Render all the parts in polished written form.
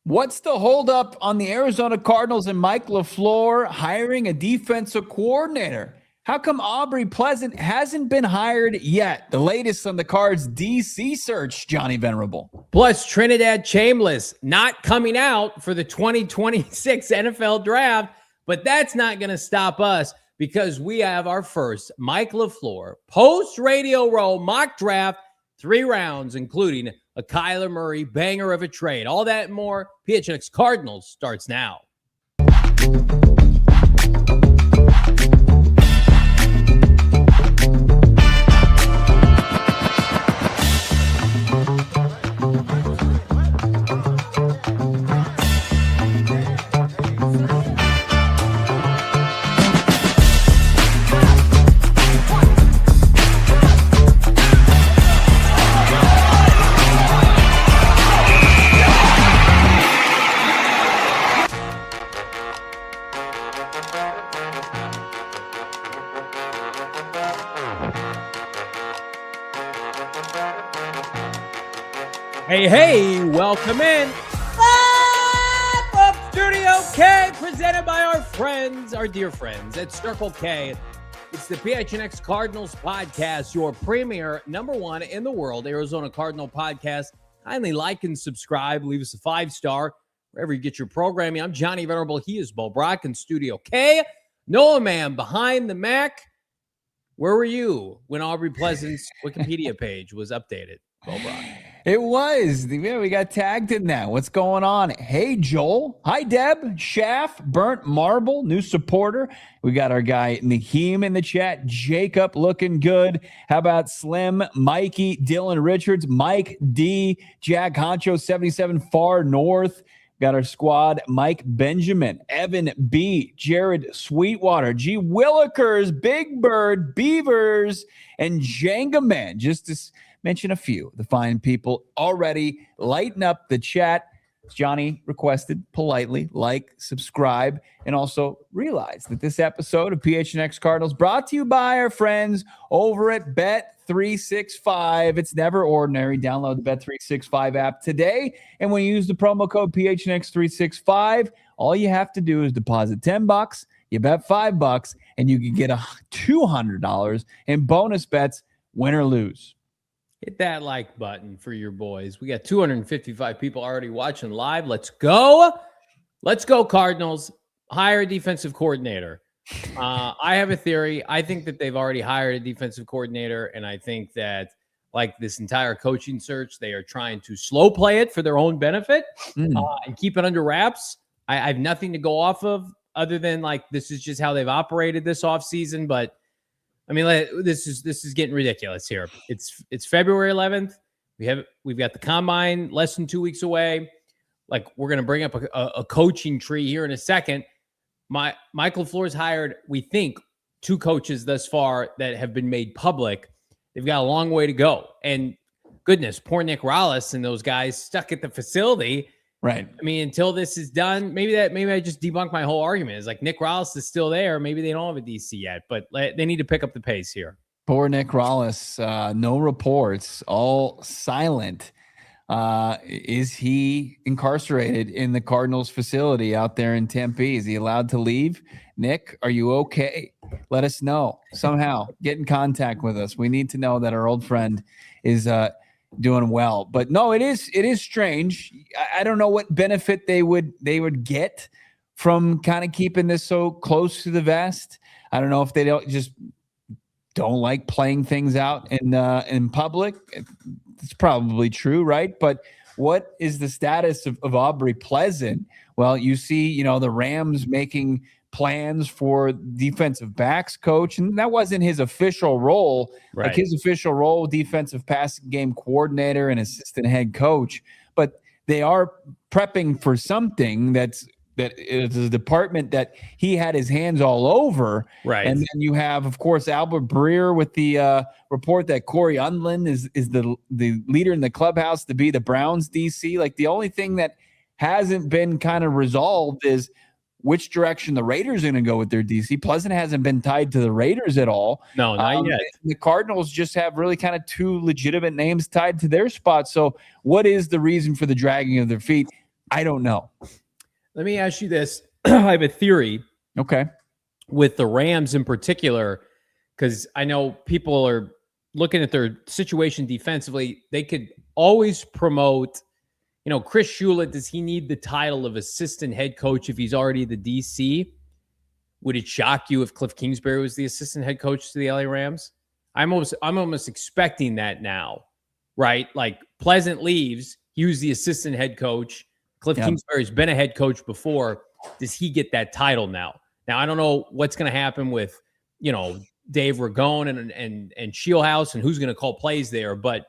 What's the holdup on the Arizona Cardinals and Mike LaFleur hiring a defensive coordinator? How come Aubrey Pleasant hasn't been hired yet? The latest on the Cards DC search, Johnny Venerable. Plus, Trinidad Chambliss not coming out for the 2026 NFL draft, but that's not going to stop us because we have our first Mike LaFleur post-Radio Row mock draft, 3 rounds, including a Kyler Murray banger of a trade. All that and more. PHNX Cardinals starts now. Hey, welcome in. Live from Studio K, presented by our friends, our dear friends at Circle K. It's the PHNX Cardinals podcast, your premier, #1 in the world, Arizona Cardinal podcast. Kindly like and subscribe. Leave us a 5-star wherever you get your programming. I'm Johnny Venerable. He is Brack in Studio K. Noah Man behind the Mac. Where were you when Aubrey Pleasant's Wikipedia page was updated, Brack? It was. Yeah, we got tagged in that. What's going on? Hey, Joel. Hi, Deb. Shaft, Burnt Marble, new supporter. We got our guy Naheem in the chat. Jacob looking good. How about Slim, Mikey, Dylan Richards, Mike D, Jack Honcho 77 Far North. Got our squad, Mike Benjamin, Evan B, Jared Sweetwater, G Willikers, Big Bird, Beavers, and Jenga Man. Just to mention a few of the fine people already lighten up the chat. Johnny requested politely, like, subscribe, and also realize that this episode of PHNX Cardinals brought to you by our friends over at Bet365. It's never ordinary. Download the Bet365 app today. And when you use the promo code PHNX365, all you have to do is deposit $10. You bet $5, and you can get $200 in bonus bets, win or lose. Hit that like button for your boys. We got 255 people already watching live. Let's go. Let's go, Cardinals. Hire a defensive coordinator. I have a theory. I think that they've already hired a defensive coordinator, and I think that, like this entire coaching search, they are trying to slow play it for their own benefit and keep it under wraps. I have nothing to go off of other than, like, this is just how they've operated this offseason, but I mean, this is getting ridiculous here. It's February 11th. We've got the combine less than 2 weeks away. Like, we're going to bring up a coaching tree here in a second. Michael LaFleur's hired, we think, 2 coaches thus far that have been made public. They've got a long way to go. And goodness, poor Nick Rallis and those guys stuck at the facility. Right. I mean, until this is done, maybe I just debunked my whole argument. It's like Nick Rallis is still there. Maybe they don't have a DC yet, but they need to pick up the pace here. Poor Nick Rallis. No reports. All silent. Is he incarcerated in the Cardinals facility out there in Tempe? Is he allowed to leave? Nick, are you okay? Let us know somehow. Get in contact with us. We need to know that our old friend is doing well. But no, it is strange. I don't know what benefit they would get from kind of keeping this so close to the vest. I don't know if they don't like playing things out in public. It's probably true, right? But what is the status of Aubrey Pleasant? Well, you see, the Rams making plans for defensive backs coach, and that wasn't his official role. Right. Like, his official role, defensive passing game coordinator and assistant head coach. But they are prepping for something that is a department that he had his hands all over. Right. And then you have, of course, Albert Breer with the report that Corey Undlin is the leader in the clubhouse to be the Browns DC. Like, the only thing that hasn't been kind of resolved is which direction the Raiders are going to go with their DC. Pleasant hasn't been tied to the Raiders at all. No, not yet. The Cardinals just have really kind of 2 legitimate names tied to their spot. So what is the reason for the dragging of their feet? I don't know. Let me ask you this. I have a theory. Okay. With the Rams in particular, because I know people are looking at their situation defensively. They could always promote, Chris Shula. Does he need the title of assistant head coach if he's already the DC? Would it shock you if Cliff Kingsbury was the assistant head coach to the LA Rams? I'm almost expecting that now, right? Like Pleasant leaves, he was the assistant head coach. Cliff Kingsbury's been a head coach before. Does he get that title now? Now, I don't know what's going to happen with, Dave Ragone and Shieldhouse and who's going to call plays there, but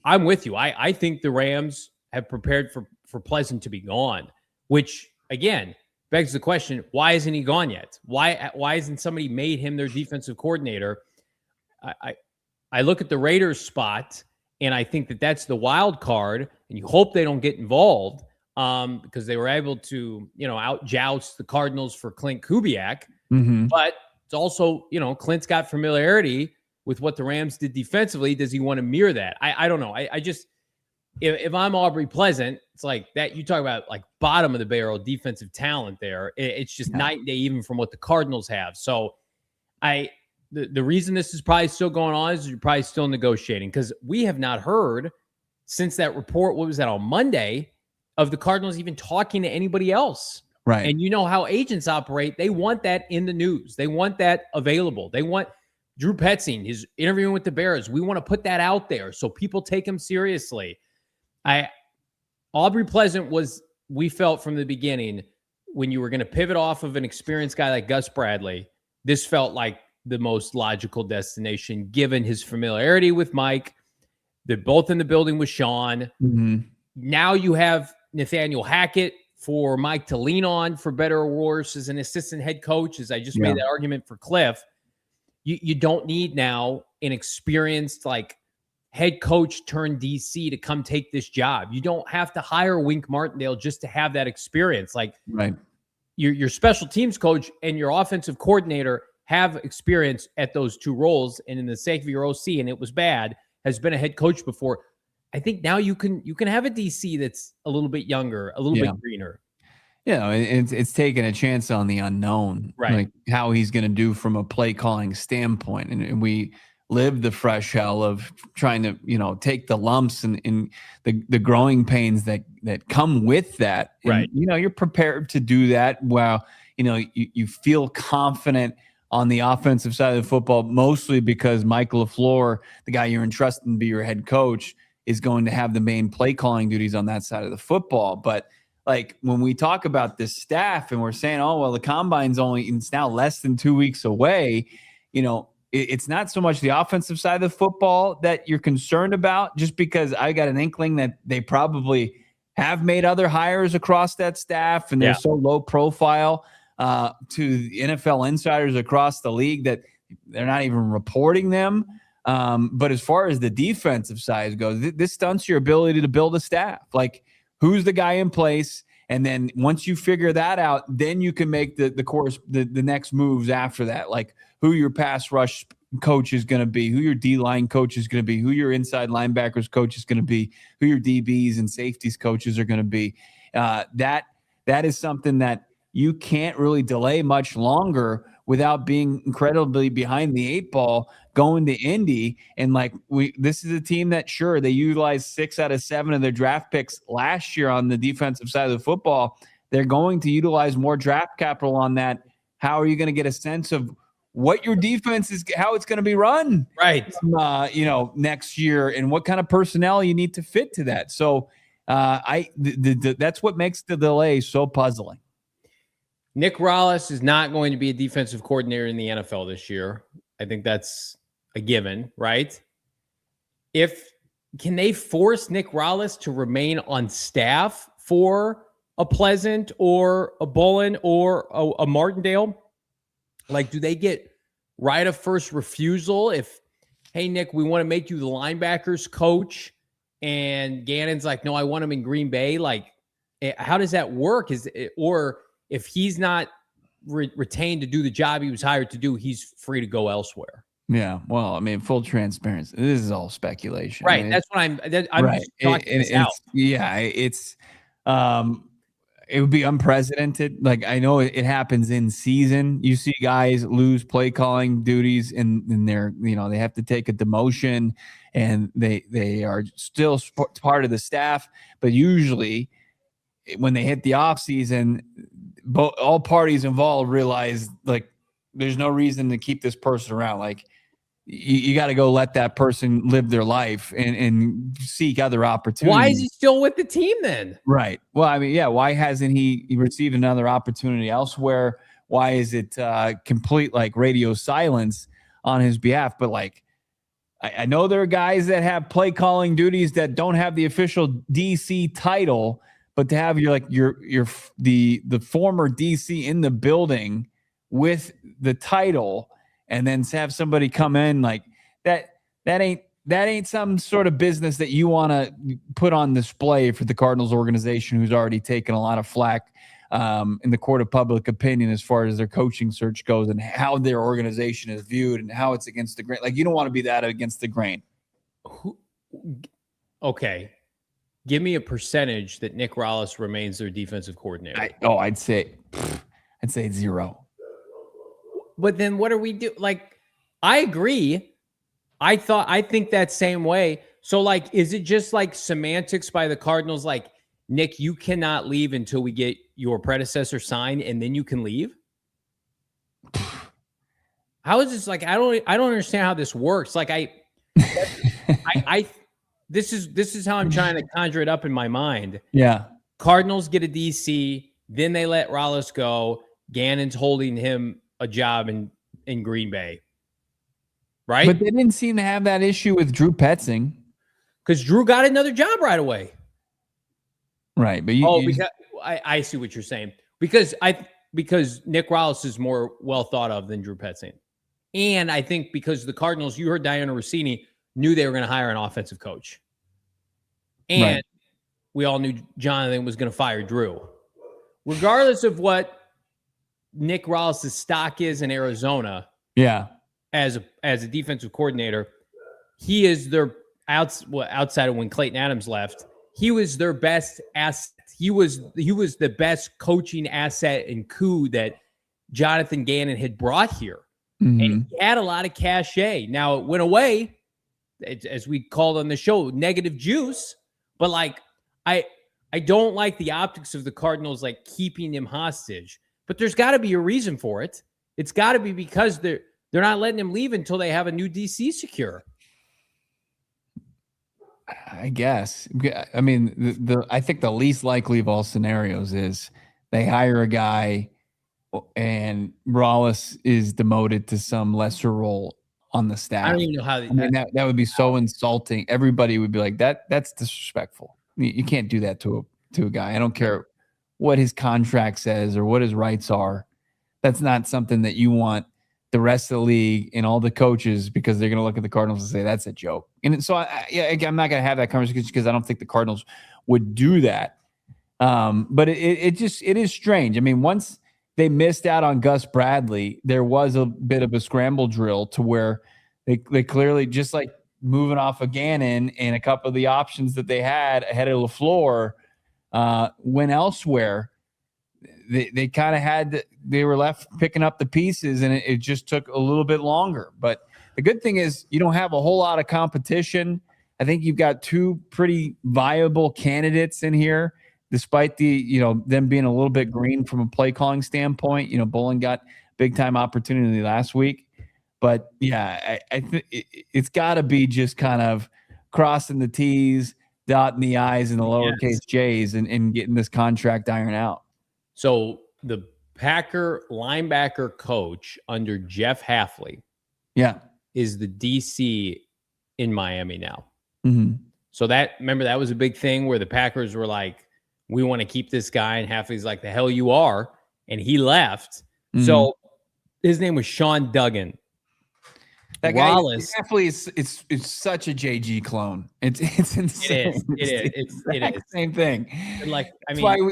I'm with you. I think the Rams have prepared for Pleasant to be gone, which, again, begs the question, why isn't he gone yet? Why hasn't somebody made him their defensive coordinator? I look at the Raiders spot, and I think that's the wild card, and you hope they don't get involved because they were able to, out-joust the Cardinals for Clint Kubiak. Mm-hmm. But it's also, Clint's got familiarity with what the Rams did defensively. Does he want to mirror that? I don't know. I just, if I'm Aubrey Pleasant, it's like that. You talk about like bottom of the barrel defensive talent there. It's just night and day, even from what the Cardinals have. So the reason this is probably still going on is you're probably still negotiating, because we have not heard since that report, what was that, on Monday, of the Cardinals even talking to anybody else. Right. And you know how agents operate. They want that in the news. They want that available. They want Drew Petzing, his interviewing with the Bears. We want to put that out there so people take him seriously. Aubrey Pleasant was, we felt from the beginning, when you were going to pivot off of an experienced guy like Gus Bradley, this felt like the most logical destination, given his familiarity with Mike. They're both in the building with Sean. Mm-hmm. Now you have Nathaniel Hackett for Mike to lean on, for better or worse, as an assistant head coach, as I just made that argument for Cliff. You don't need now an experienced like head coach turned DC to come take this job. You don't have to hire Wink Martindale just to have that experience. Like, right. Your special teams coach and your offensive coordinator have experience at those two roles. And in the sake of your OC, and it was bad, has been a head coach before. I think now you can have a DC that's a little bit younger, a little bit greener. It's taking a chance on the unknown, right? Like how he's going to do from a play calling standpoint, and we live the fresh hell of trying to take the lumps and the growing pains that come with that. And, right. You're prepared to do that while you feel confident on the offensive side of the football, mostly because Michael LaFleur, the guy you're entrusted to be your head coach, is going to have the main play calling duties on that side of the football. But like when we talk about this staff and we're saying, oh, well, the combine's it's now less than 2 weeks away, it's not so much the offensive side of the football that you're concerned about, just because I got an inkling that they probably have made other hires across that staff and they're so low profile to the NFL insiders across the league that they're not even reporting them. But as far as the defensive side goes, this stunts your ability to build a staff. Like, who's the guy in place? And then once you figure that out, then you can make the next moves after that. Like who your pass rush coach is going to be, who your D-line coach is going to be, who your inside linebackers coach is going to be, who your DBs and safeties coaches are going to be. That is something that you can't really delay much longer without being incredibly behind the eight ball going to Indy. And this is a team that, sure, they utilized 6 out of 7 of their draft picks last year on the defensive side of the football. They're going to utilize more draft capital on that. How are you going to get a sense of what your defense is, how it's going to be run right? Next year, and what kind of personnel you need to fit to that. So that's what makes the delay so puzzling. Nick Rallis is not going to be a defensive coordinator in the NFL this year. I think that's a given, right? Can they force Nick Rallis to remain on staff for a Pleasant or a Bolin or a Martindale? Like, do they get right of first refusal if, hey, Nick, we want to make you the linebackers coach, and Gannon's like, no, I want him in Green Bay? Like, how does that work? Or if he's not retained to do the job he was hired to do, he's free to go elsewhere. Yeah, well, I mean, full transparency. This is all speculation, right? That's what I'm right. Just talking this out. Yeah, it's It would be unprecedented. Like, I know it happens in season. You see guys lose play calling duties and they're, they have to take a demotion and they are still part of the staff. But usually when they hit the off season, all parties involved realize like there's no reason to keep this person around. Like, you got to go let that person live their life and seek other opportunities. Why is he still with the team then? Right. Well, I mean, yeah. Why hasn't he received another opportunity elsewhere? Why is it complete like radio silence on his behalf? But like, I know there are guys that have play calling duties that don't have the official DC title, but to have the former DC in the building with the title, and then to have somebody come in like that ain't some sort of business that you want to put on display for the Cardinals organization, who's already taken a lot of flack in the court of public opinion as far as their coaching search goes and how their organization is viewed and how it's against the grain. Like, you don't want to be that against the grain. Okay. Give me a percentage that Nick Rallis remains their defensive coordinator. I'd say 0. But then what are we do? Like, I agree. I think that same way. So like, is it just like semantics by the Cardinals? Like, Nick, you cannot leave until we get your predecessor signed and then you can leave. How is this? Like, I don't understand how this works. Like this is how I'm trying to conjure it up in my mind. Yeah. Cardinals get a DC, then they let Rallis go. Gannon's holding him a job in Green Bay. Right? But they didn't seem to have that issue with Drew Petzing. Because Drew got another job right away. Right. But I see what you're saying. Because Nick Rallis is more well thought of than Drew Petzing. And I think because the Cardinals, you heard Diana Rossini, knew they were going to hire an offensive coach. And we all knew Jonathan was going to fire Drew. Regardless of what Nick Rallis' stock is in Arizona, as a defensive coordinator, he is their outside of when Clayton Adams left, he was their best asset. He was the best coaching asset and coup that Jonathan Gannon had brought here, and he had a lot of cachet. Now it went away, as we called on the show, negative juice. But like, I don't like the optics of the Cardinals like keeping him hostage. But there's got to be a reason for it. It's got to be because they're not letting him leave until they have a new DC secure. I guess. I mean, I think the least likely of all scenarios is they hire a guy and Rallis is demoted to some lesser role on the staff. I don't even know how. That would be so insulting. Everybody would be like, that's disrespectful. You can't do that to a guy. I don't care what his contract says or what his rights are. That's not something that you want the rest of the league and all the coaches, because they're going to look at the Cardinals and say, that's a joke. And so I'm not going to have that conversation because I don't think the Cardinals would do that. But it is strange. I mean, once they missed out on Gus Bradley, there was a bit of a scramble drill to where they clearly, just like moving off of Gannon and a couple of the options that they had ahead of LaFleur, went elsewhere. They kind of they were left picking up the pieces, and it just took a little bit longer. But the good thing is you don't have a whole lot of competition. I think you've got two pretty viable candidates in here, despite them being a little bit green from a play calling standpoint. Bolin got big time opportunity last week, but yeah, I think it's got to be just kind of crossing the T's, dotting the I's and the lowercase J's and getting this contract ironed out. So the Packer linebacker coach under Jeff Hafley is the DC in Miami now. Mm-hmm. So remember that was a big thing where the Packers were like, we want to keep this guy. And Hafley's like, the hell you are. And he left. Mm-hmm. So his name was Sean Duggan. That guy, Hafley is such a JG clone. It's insane. It is. Same thing. Like,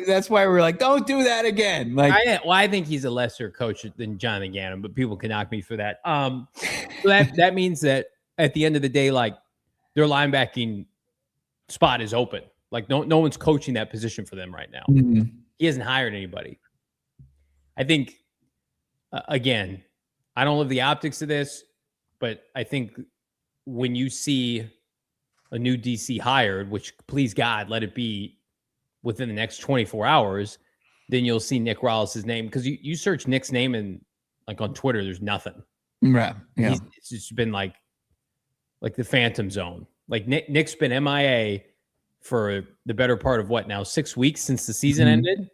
that's why we're like, don't do that again. Like, I think he's a lesser coach than Jonathan Gannon, but people can knock me for that. So that means that at the end of the day, like, their linebacking spot is open. Like no one's coaching that position for them right now. Mhm. He hasn't hired anybody. I think, again, I don't love the optics of this, but I think when you see a new DC hired, which please God, let it be within the next 24 hours, then you'll see Nick Rollis' name. Because you search Nick's name and like on Twitter, there's nothing. Right. Yeah. It's just been like the phantom zone. Like Nick's been MIA for the better part of what now, 6 weeks since the season ended.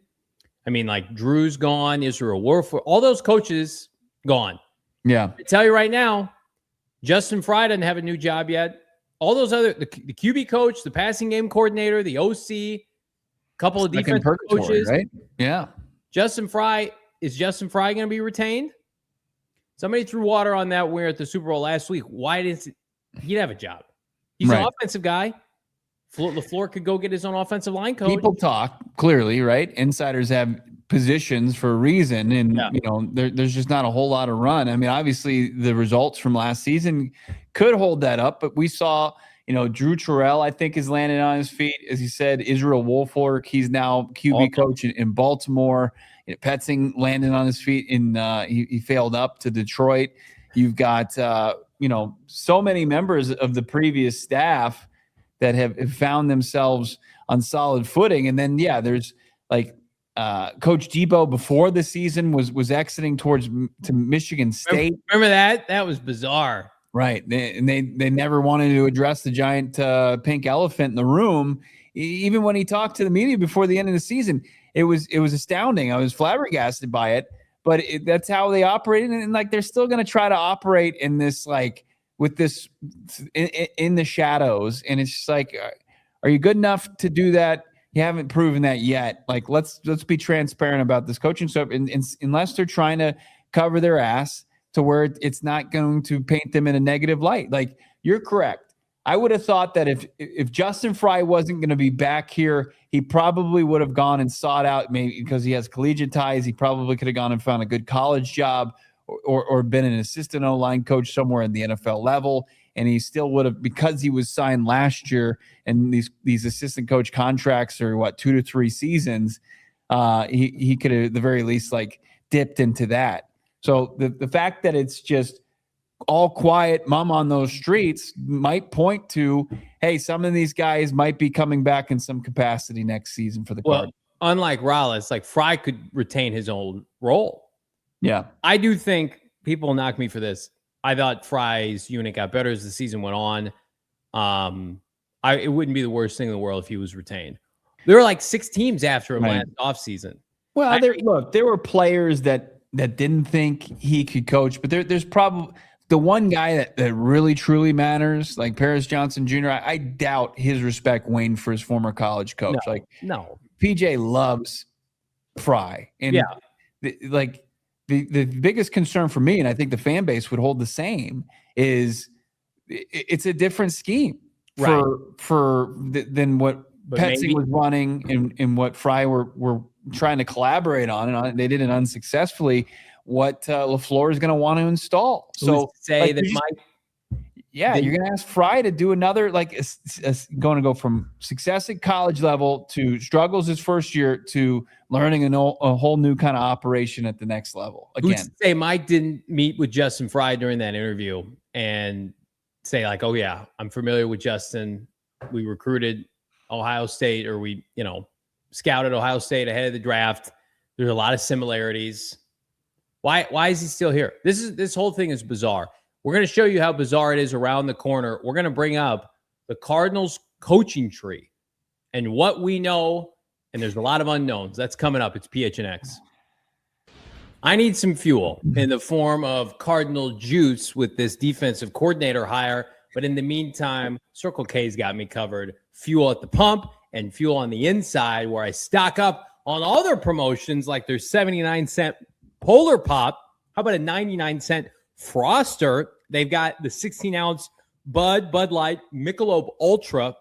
I mean, like Drew's gone, Israel Warford, all those coaches gone. Yeah. I tell you right now, Justin Fry doesn't have a new job yet. All those other, the QB coach, the passing game coordinator, the OC, couple of defensive coaches, right? Yeah. Justin Fry, is Justin Fry going to be retained? Somebody threw water on that we're at the Super Bowl last week. Why didn't he'd have a job? He's an offensive guy. LaFleur could go get his own offensive line coach. People talk clearly, right? Insiders have positions for a reason, and you know there's just not a whole lot of run. I mean, obviously the results from last season could hold that up, but we saw, you know, Drew Terrell, I think, is landing on his feet. As you said, Israel Wolfork, he's now QB coach in Baltimore. You know, Petzing landed on his feet in he failed up to Detroit. You've got you know, so many members of the previous staff that have found themselves on solid footing. And then, yeah, there's like Coach Debo before the season was exiting to Michigan State. Remember that? That was bizarre. Right. They never wanted to address the giant pink elephant in the room. Even when he talked to the media before the end of the season, it was astounding. I was flabbergasted by it. But that's how they operated, and like they're still going to try to operate in this, like, with this in the shadows. And it's just like, are you good enough to do that? You haven't proven that yet. Like, let's be transparent about this coaching stuff. And unless they're trying to cover their ass to where it's not going to paint them in a negative light. Like, you're correct. I would have thought that if Justin Fry wasn't going to be back here, he probably would have gone and sought out, maybe because he has collegiate ties, he probably could have gone and found a good college job or been an assistant O-line coach somewhere in the NFL level. And he still would have, because he was signed last year and these assistant coach contracts are 2 to 3 seasons, he could have at the very least like dipped into that. So the fact that it's just all quiet mom on those streets might point to, hey, some of these guys might be coming back in some capacity next season for the Cardinals. Unlike Rollis, like Fry could retain his own role. Yeah. I do think people knock me for this. I thought Fry's unit got better as the season went on. It wouldn't be the worst thing in the world if he was retained. There were like 6 teams after him last offseason. Well, there were players that didn't think he could coach, but there's probably the one guy that really truly matters, like Paris Johnson Jr. I doubt his respect waned for his former college coach. No. PJ loves Fry, and the biggest concern for me, and I think the fan base would hold the same, is it's a different scheme than what Petzing was running and what Fry were trying to collaborate on, and they did it unsuccessfully. What LaFleur is going to want to install. So say like, you're going to ask Fry to do another, like going to go from success at college level to struggles his first year to learning a whole new kind of operation at the next level. Again, say Mike didn't meet with Justin Fry during that interview and say like, oh yeah, I'm familiar with Justin. We recruited Ohio State, or we, scouted Ohio State ahead of the draft. There's a lot of similarities. Why is he still here? This whole thing is bizarre. We're going to show you how bizarre it is around the corner. We're going to bring up the Cardinals coaching tree and what we know, and there's a lot of unknowns. That's coming up. It's PHNX. I need some fuel in the form of Cardinal juice with this defensive coordinator hire, but in the meantime, Circle K's got me covered. Fuel at the pump and fuel on the inside, where I stock up on all their promotions, like their 79-cent Polar Pop. How about a 99-cent Froster? They've got the 16-ounce Bud Light, Michelob Ultra.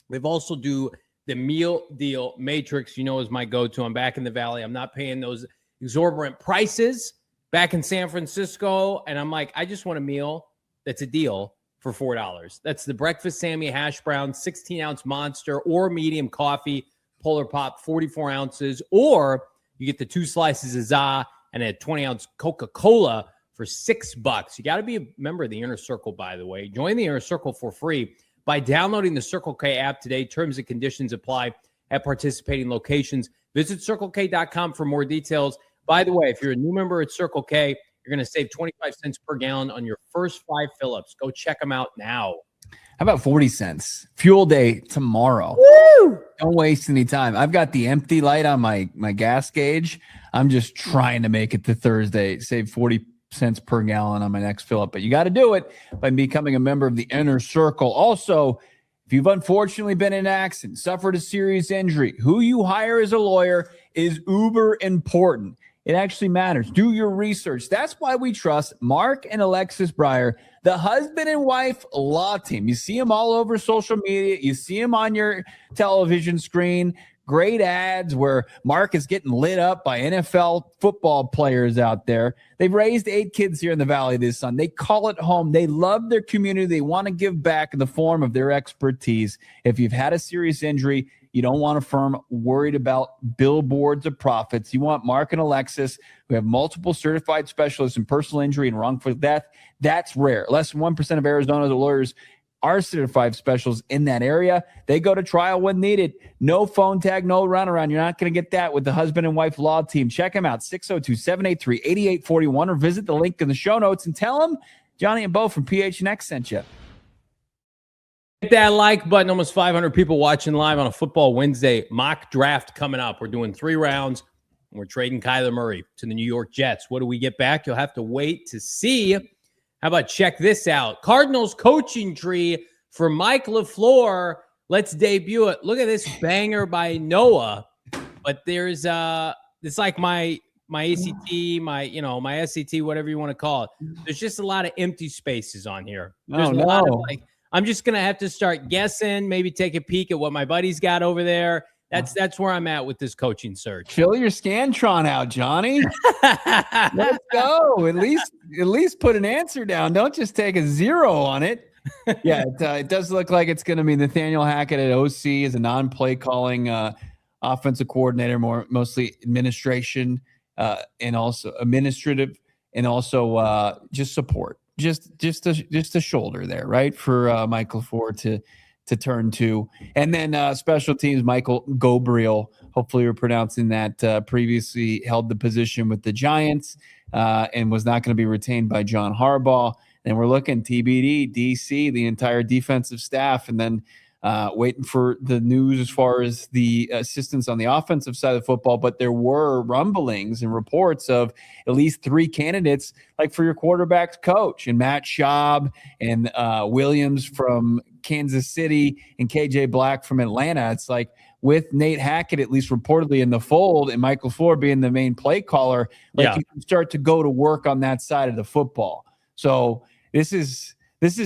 They've also do the meal deal Matrix, is my go-to. I'm back in the Valley. I'm not paying those exorbitant prices back in San Francisco. And I'm like, I just want a meal that's a deal. for $4. That's the breakfast Sammy hash brown, 16-ounce monster or medium coffee, Polar Pop, 44 ounces, or you get the 2 slices of za and a 20-ounce Coca-Cola for $6. You got to be a member of the Inner Circle, by the way. Join the Inner Circle for free by downloading the Circle K app today. Terms and conditions apply at participating locations. Visit CircleK.com for more details. By the way, if you're a new member at Circle K, you're going to save 25 cents per gallon on your first 5 fill-ups. Go check them out now. How about 40 cents? Fuel day tomorrow. Woo! Don't waste any time. I've got the empty light on my gas gauge. I'm just trying to make it to Thursday, save 40 cents per gallon on my next fill up. But you got to do it by becoming a member of the Inner Circle. Also, if you've unfortunately been in an accident, suffered a serious injury, who you hire as a lawyer is uber important. It actually matters. Do your research. That's why we trust Mark and Alexis Breyer, the husband and wife law team. You see them all over social media. You see them on your television screen. Great ads where Mark is getting lit up by NFL football players out there. They've raised 8 kids here in the Valley this son. They call it home. They love their community. They want to give back in the form of their expertise. If you've had a serious injury, you don't want a firm worried about billboards of profits. You want Mark and Alexis, who have multiple certified specialists in personal injury and wrongful death. That's rare. Less than 1% of Arizona's lawyers are certified specialists in that area. They go to trial when needed. No phone tag, no runaround. You're not going to get that with the husband and wife law team. Check them out, 602-783-8841, or visit the link in the show notes and tell them Johnny and Bo from PHNX sent you. Hit that like button. Almost 500 people watching live on a Football Wednesday mock draft coming up. We're doing 3 rounds, and we're trading Kyler Murray to the New York Jets. What do we get back? You'll have to wait to see. How about check this out? Cardinals coaching tree for Mike LaFleur. Let's debut it. Look at this banger by Noah. But there's it's like my ACT, my SAT, whatever you want to call it. There's just a lot of empty spaces on here. There's a lot of I'm just going to have to start guessing, maybe take a peek at what my buddy's got over there. That's where I'm at with this coaching search. Fill your Scantron out, Johnny. Let's go. At least put an answer down. Don't just take a 0 on it. Yeah, it does look like it's going to be Nathaniel Hackett at OC as a non-play calling offensive coordinator, mostly administration and also administrative, and also just support. Just a shoulder there, right, for Michael LaFleur to turn to. And then special teams, Michael Gabriel, hopefully we're pronouncing that, previously held the position with the Giants and was not going to be retained by John Harbaugh. And we're looking TBD, DC, the entire defensive staff, and then waiting for the news as far as the assistants on the offensive side of the football. But there were rumblings and reports of at least 3 candidates, like for your quarterback's coach, and Matt Schaub and Williams from Kansas City and KJ Black from Atlanta. It's like with Nate Hackett, at least reportedly in the fold, and Michael LaFleur being the main play caller, you can start to go to work on that side of the football. So this is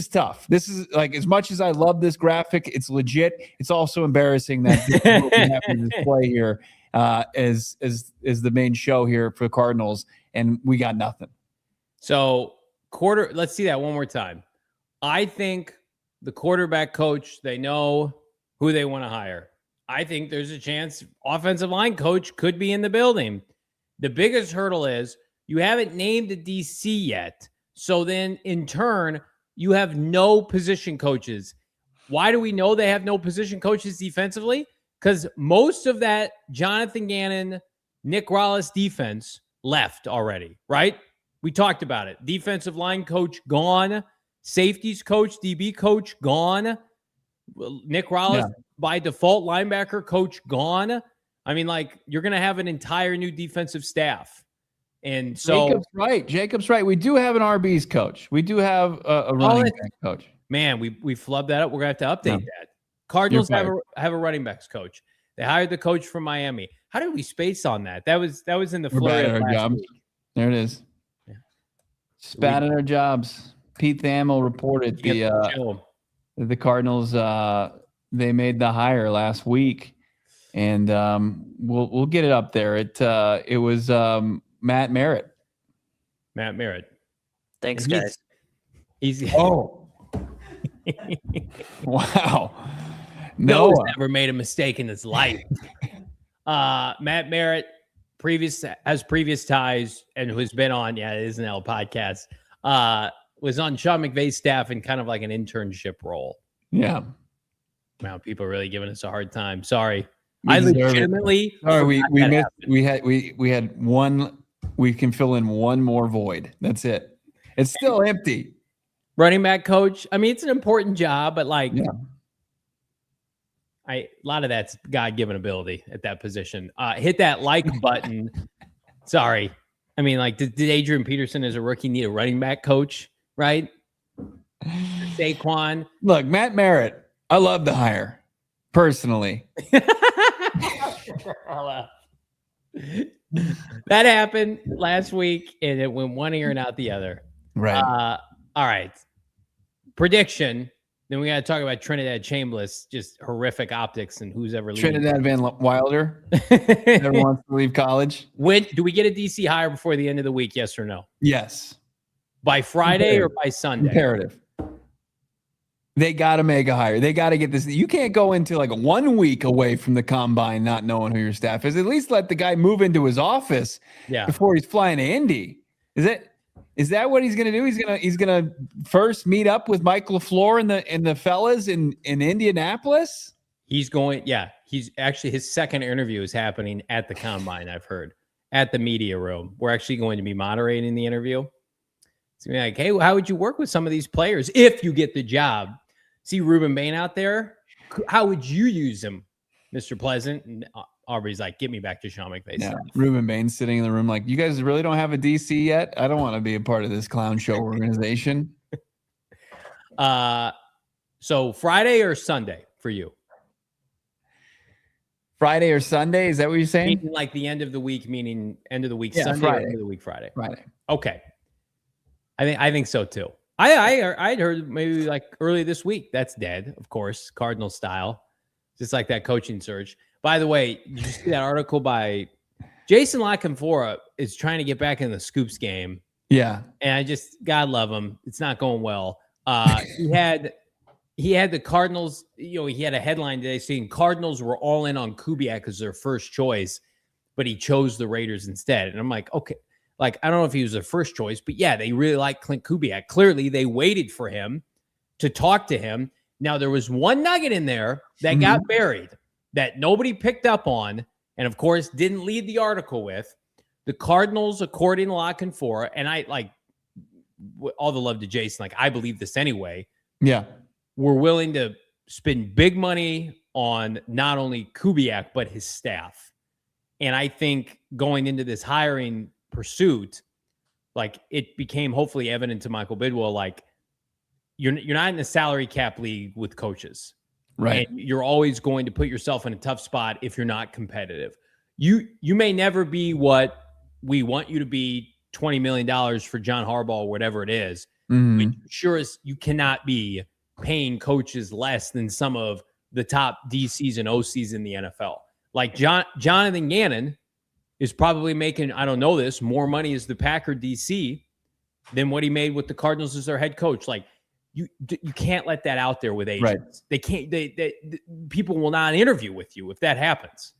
tough. This is like, as much as I love this graphic, it's legit. It's also embarrassing that this is what we have to display here as the main show here for Cardinals, and we got nothing. So let's see that one more time. I think the quarterback coach, they know who they want to hire. I think there's a chance offensive line coach could be in the building. The biggest hurdle is you haven't named a DC yet. So then in turn, you have no position coaches. Why do we know they have no position coaches defensively? Because most of that Jonathan Gannon, Nick Rallis defense left already, right? We talked about it. Defensive line coach gone. Safeties coach, DB coach gone. Nick Rallis by default, linebacker coach gone. I mean, like, you're going to have an entire new defensive staff. And so Jacob's right. We do have an RB's coach. We do have a running back coach. Man, we flubbed that up. We're going to have to update that. Cardinals have a running backs coach. They hired the coach from Miami. How did we space on that? That was in the flurry of last week. There it is. Yeah. Spat at our jobs. Pete Thamel reported the Cardinals they made the hire last week, and we'll get it up there. It was Matt Merritt. Matt Merritt. Thanks, guys. Easy. Oh, Wow. Noah's Noah. never made a mistake in his life. Matt Merritt has previous ties and who's been on, it is an L podcast, was on Sean McVay's staff in kind of like an internship role. Yeah. Wow, people are really giving us a hard time. Sorry. We I deserve it. legitimately Sorry, we forgot missed. We had one. We can fill in one more void. That's it. It's still empty. running back coach. I mean, it's an important job, but like, Yeah. a lot of that's God-given ability at that position. Hit that like button. Sorry. I mean, like, did Adrian Peterson as a rookie need a running back coach, right? Saquon. Look, Matt Merritt, I love the hire, personally. That happened last week, and it went one ear and out the other. Right. All right. Prediction. Then we got to talk about Trinidad Chambliss, just horrific optics and who's ever leaving. Trinidad Van Wilder never wants to leave college. When do we get a DC hire before the end of the week? Yes or no? Yes. By Friday or by Sunday? Imperative. They got to make a hire. They got to get this. You can't go into like 1 week away from the combine not knowing who your staff is. At least let the guy move into his office before he's flying to Indy. Is that what he's going to do? He's going to first meet up with Mike LaFleur and the fellas in Indianapolis? He's going, he's actually, his second interview is happening at the combine, I've heard, at the media room. We're actually going to be moderating the interview. It's going to be like, hey, how would you work with some of these players if you get the job? See Ruben Bain out there? How would you use him, Mr. Pleasant? And Aubrey's like, get me back to Sean McVay. Yeah, Ruben Bain's sitting in the room like, you guys really don't have a DC yet? I don't want to be a part of this clown show organization. So Friday or Sunday for you? Friday or Sunday? Is that what you're saying? Meaning like the end of the week, meaning end of the week, Yeah, Sunday, Friday. or end of the week, Friday. Friday. Okay. I think so too. I'd heard maybe like early this week. That's dead, of course, Cardinal style. Just like that coaching search. By the way, did you see that article by Jason LaCanfora is trying to get back in the Scoops game. Yeah. And God love him. It's not going well. He had the Cardinals, he had a headline today saying Cardinals were all in on Kubiak as their first choice, but he chose the Raiders instead. And I'm like, okay. Like, I don't know if he was their first choice, but yeah, they really like Clint Kubiak. Clearly, they waited for him to talk to him. Now, there was one nugget in there that got buried that nobody picked up on, and of course, didn't lead the article with. The Cardinals, according to LaCanfora, and I like all the love to Jason, like I believe this anyway. Yeah. We're willing to spend big money on not only Kubiak, but his staff. And I think going into this hiring pursuit, like it became hopefully evident to Michael Bidwill, like you're not in the salary cap league with coaches, right? And you're always going to put yourself in a tough spot if you're not competitive. You may never be what we want you to be, $20 million for John Harbaugh or whatever it is. But sure as you cannot be paying coaches less than some of the top DCs and OCs in the NFL. Like Jonathan Gannon is probably making, I don't know this, more money as the Packer DC than what he made with the Cardinals as their head coach. Like you can't let that out there with agents. Right. They can't. They people will not interview with you if that happens.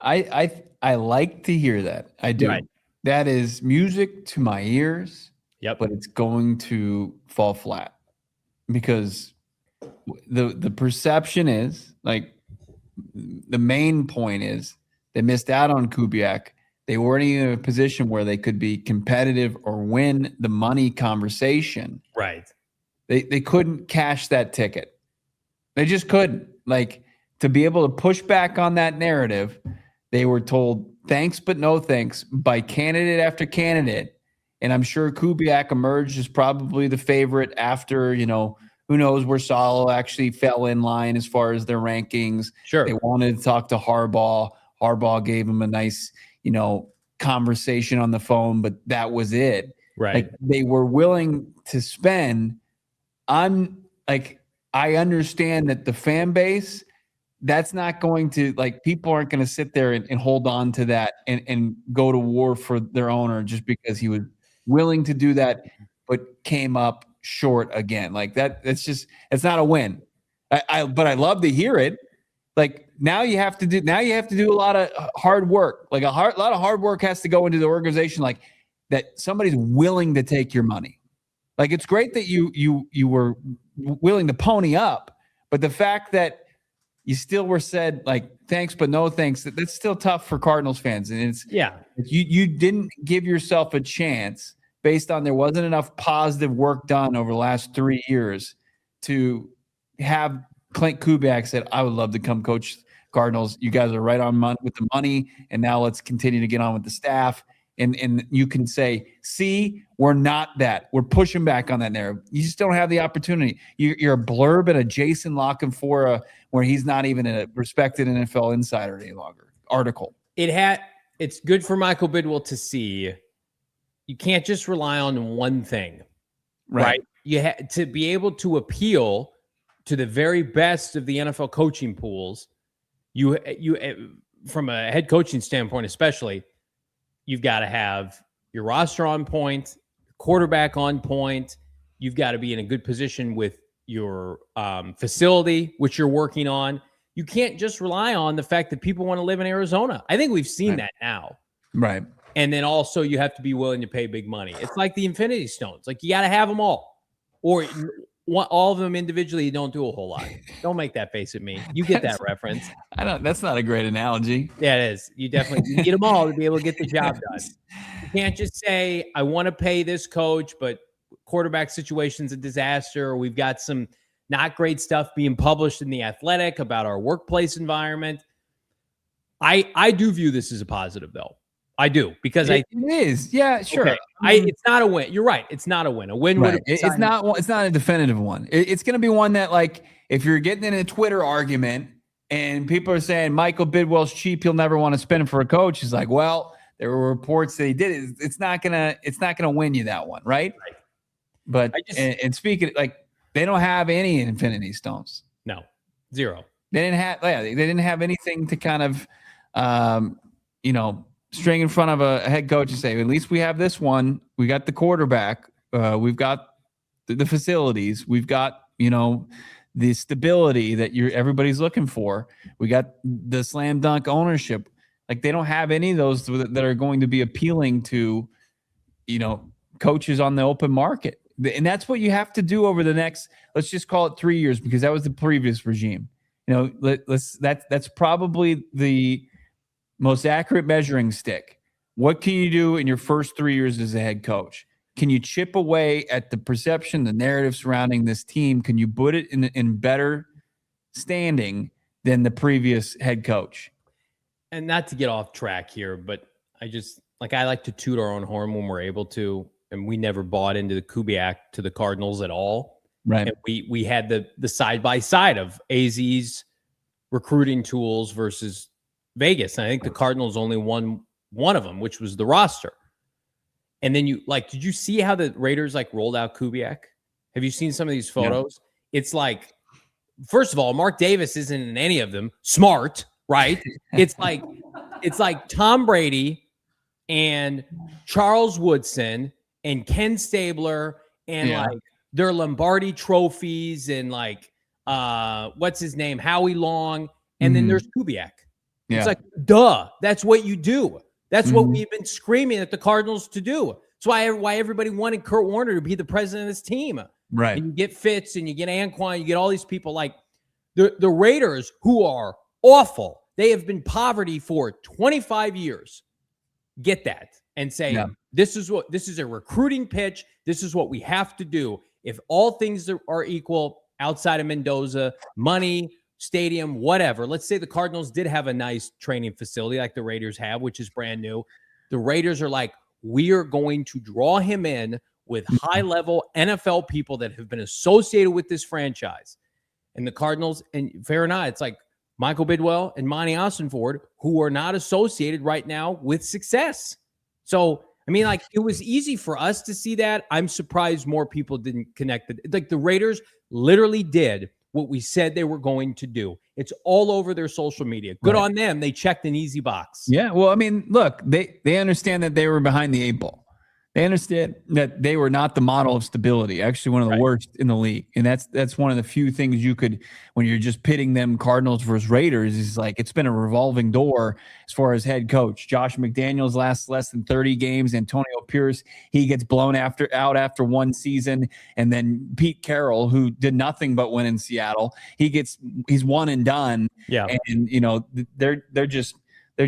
I like to hear that. I do. Right. That is music to my ears. Yep. But it's going to fall flat because the perception is like the main point is they missed out on Kubiak. They weren't even in a position where they could be competitive or win the money conversation. Right. They couldn't cash that ticket. They just couldn't. Like, to be able to push back on that narrative, they were told thanks but no thanks by candidate after candidate. And I'm sure Kubiak emerged as probably the favorite after, who knows where Salo actually fell in line as far as their rankings. Sure. They wanted to talk to Harbaugh. Harbaugh gave him a nice, conversation on the phone, but that was it. Right. Like, they were willing to spend on, like, I understand that the fan base, that's not going to, like, people aren't going to sit there and hold on to that and go to war for their owner just because he was willing to do that, but came up short again. Like that, it's not a win. But I love to hear it. Like now you have to do a lot of hard work. Like a lot of hard work has to go into the organization. Like that somebody's willing to take your money. Like it's great that you were willing to pony up, but the fact that you still were said like thanks but no thanks, that's still tough for Cardinals fans. And you didn't give yourself a chance based on there wasn't enough positive work done over the last 3 years to have Clint Kubiak said, I would love to come coach Cardinals. You guys are right on with the money, and now let's continue to get on with the staff. And you can say, see, we're not that. We're pushing back on that narrative. You just don't have the opportunity. You're a blurb in a Jason Lockenfora where he's not even a respected NFL insider any longer. Article. It's good for Michael Bidwill to see. You can't just rely on one thing, right? You have to be able to appeal to the very best of the NFL coaching pools. You from a head coaching standpoint, especially, you've got to have your roster on point, quarterback on point. You've got to be in a good position with your facility, which you're working on. You can't just rely on the fact that people want to live in Arizona. I think we've seen that now. Right. And then also you have to be willing to pay big money. It's like the Infinity Stones. Like you got to have them all. Or all of them individually, you don't do a whole lot. Don't make that face at me. You get that reference. That's not a great analogy. Yeah, it is. You definitely need them all to be able to get the job done. You can't just say, I want to pay this coach, but quarterback situation's a disaster. Or we've got some not great stuff being published in The Athletic about our workplace environment. I do view this as a positive, though. I do, because it is. Yeah, sure. Okay. It's not a win. You're right. It's not a win. A win would. It's not a definitive one. It's going to be one that, like, if you're getting in a Twitter argument and people are saying Michael Bidwill's cheap, he'll never want to spend him for a coach. It's like, well, there were reports that he did it. It's not gonna win you that one, right? But and speaking, like, they don't have any Infinity Stones. No, zero. They didn't have anything to kind of, string in front of a head coach and say, at least we have this one. We got the quarterback. We've got the facilities. We've got, the stability that everybody's looking for. We got the slam dunk ownership. Like, they don't have any of those that are going to be appealing to, coaches on the open market. And that's what you have to do over the next, let's just call it 3 years, because that was the previous regime. That's probably the most accurate measuring stick. What can you do in your first 3 years as a head coach? Can you chip away at the perception, the narrative surrounding this team? Can you put it in better standing than the previous head coach? And not to get off track here, but I like to toot our own horn when we're able to, and we never bought into the Kubiak to the Cardinals at all. Right. And we had the side by side of AZ's recruiting tools versus Vegas. And I think the Cardinals only won one of them, which was the roster. And then did you see how the Raiders rolled out Kubiak? Have you seen some of these photos? Yeah. It's like, first of all, Mark Davis isn't in any of them. Smart, right? It's like Tom Brady and Charles Woodson and Ken Stabler and their Lombardi trophies and what's his name? Howie Long. And then there's Kubiak. Yeah. It's like, duh, that's what you do. That's what we've been screaming at the Cardinals to do. That's why everybody wanted Kurt Warner to be the president of this team. Right. And you get Fitz and you get Anquan, you get all these people like the Raiders, who are awful. They have been poverty for 25 years. Get that and say, this is a recruiting pitch. This is what we have to do. If all things are equal outside of Mendoza, money, stadium, whatever. Let's say the Cardinals did have a nice training facility like the Raiders have, which is brand new. The Raiders are like, we are going to draw him in with high-level NFL people that have been associated with this franchise. And the Cardinals, and fair enough, it's like Michael Bidwill and Monti Ossenfort, who are not associated right now with success. So, it was easy for us to see that. I'm surprised more people didn't connect it. Like, the Raiders literally did what we said they were going to do. It's all over their social media. Good on them. They checked an easy box. Yeah. Well, look, they understand that they were behind the eight ball. They understand that they were not the model of stability, actually one of the worst in the league. And that's one of the few things you could, when you're just pitting them Cardinals versus Raiders, is like it's been a revolving door as far as head coach. Josh McDaniels lasts less than 30 games. Antonio Pierce, he gets blown out after one season. And then Pete Carroll, who did nothing but win in Seattle, he's one and done. Yeah. And they're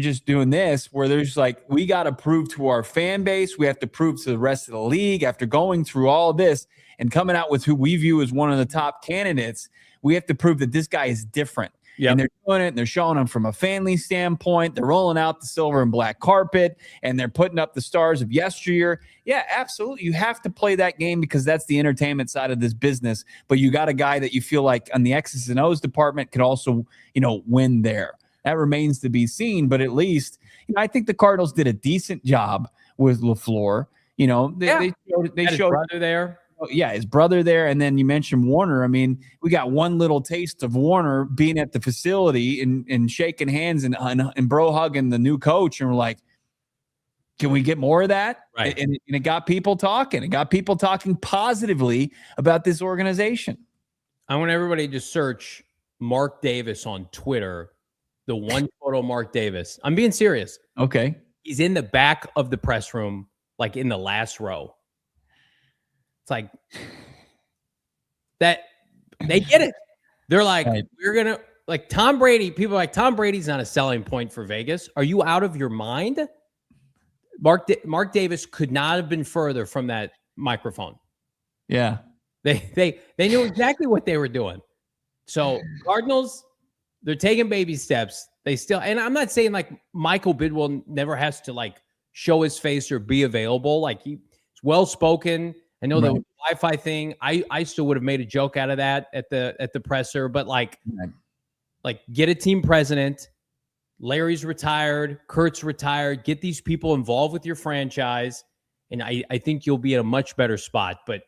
just doing this where there's like, we got to prove to our fan base, we have to prove to the rest of the league after going through all this and coming out with who we view as one of the top candidates. We have to prove that this guy is different. Yep. And they're doing it, and they're showing them from a family standpoint. They're rolling out the silver and black carpet, and they're putting up the stars of yesteryear. Yeah, absolutely. You have to play that game because that's the entertainment side of this business. But you got a guy that you feel like on the X's and O's department could also, win there. That remains to be seen, but at least I think the Cardinals did a decent job with LaFleur. They showed brother there. Yeah, his brother there, and then you mentioned Warner. I mean, we got one little taste of Warner being at the facility and shaking hands and bro hugging the new coach, and we're like, can we get more of that? Right. And it got people talking. It got people talking positively about this organization. I want everybody to search Mark Davis on Twitter. The one photo, Mark Davis. I'm being serious. Okay. He's in the back of the press room, like in the last row. It's like that they get it. They're like, we're going to, like Tom Brady. People are like, Tom Brady's not a selling point for Vegas. Are you out of your mind? Mark Davis could not have been further from that microphone. Yeah. They knew exactly what they were doing. So Cardinals, they're taking baby steps. They still, and I'm not saying like Michael Bidwill never has to like show his face or be available. Like he's well-spoken. I know the Wi-Fi thing. I still would have made a joke out of that at the presser, but like get a team president. Larry's retired. Kurt's retired. Get these people involved with your franchise. And I think you'll be in a much better spot. But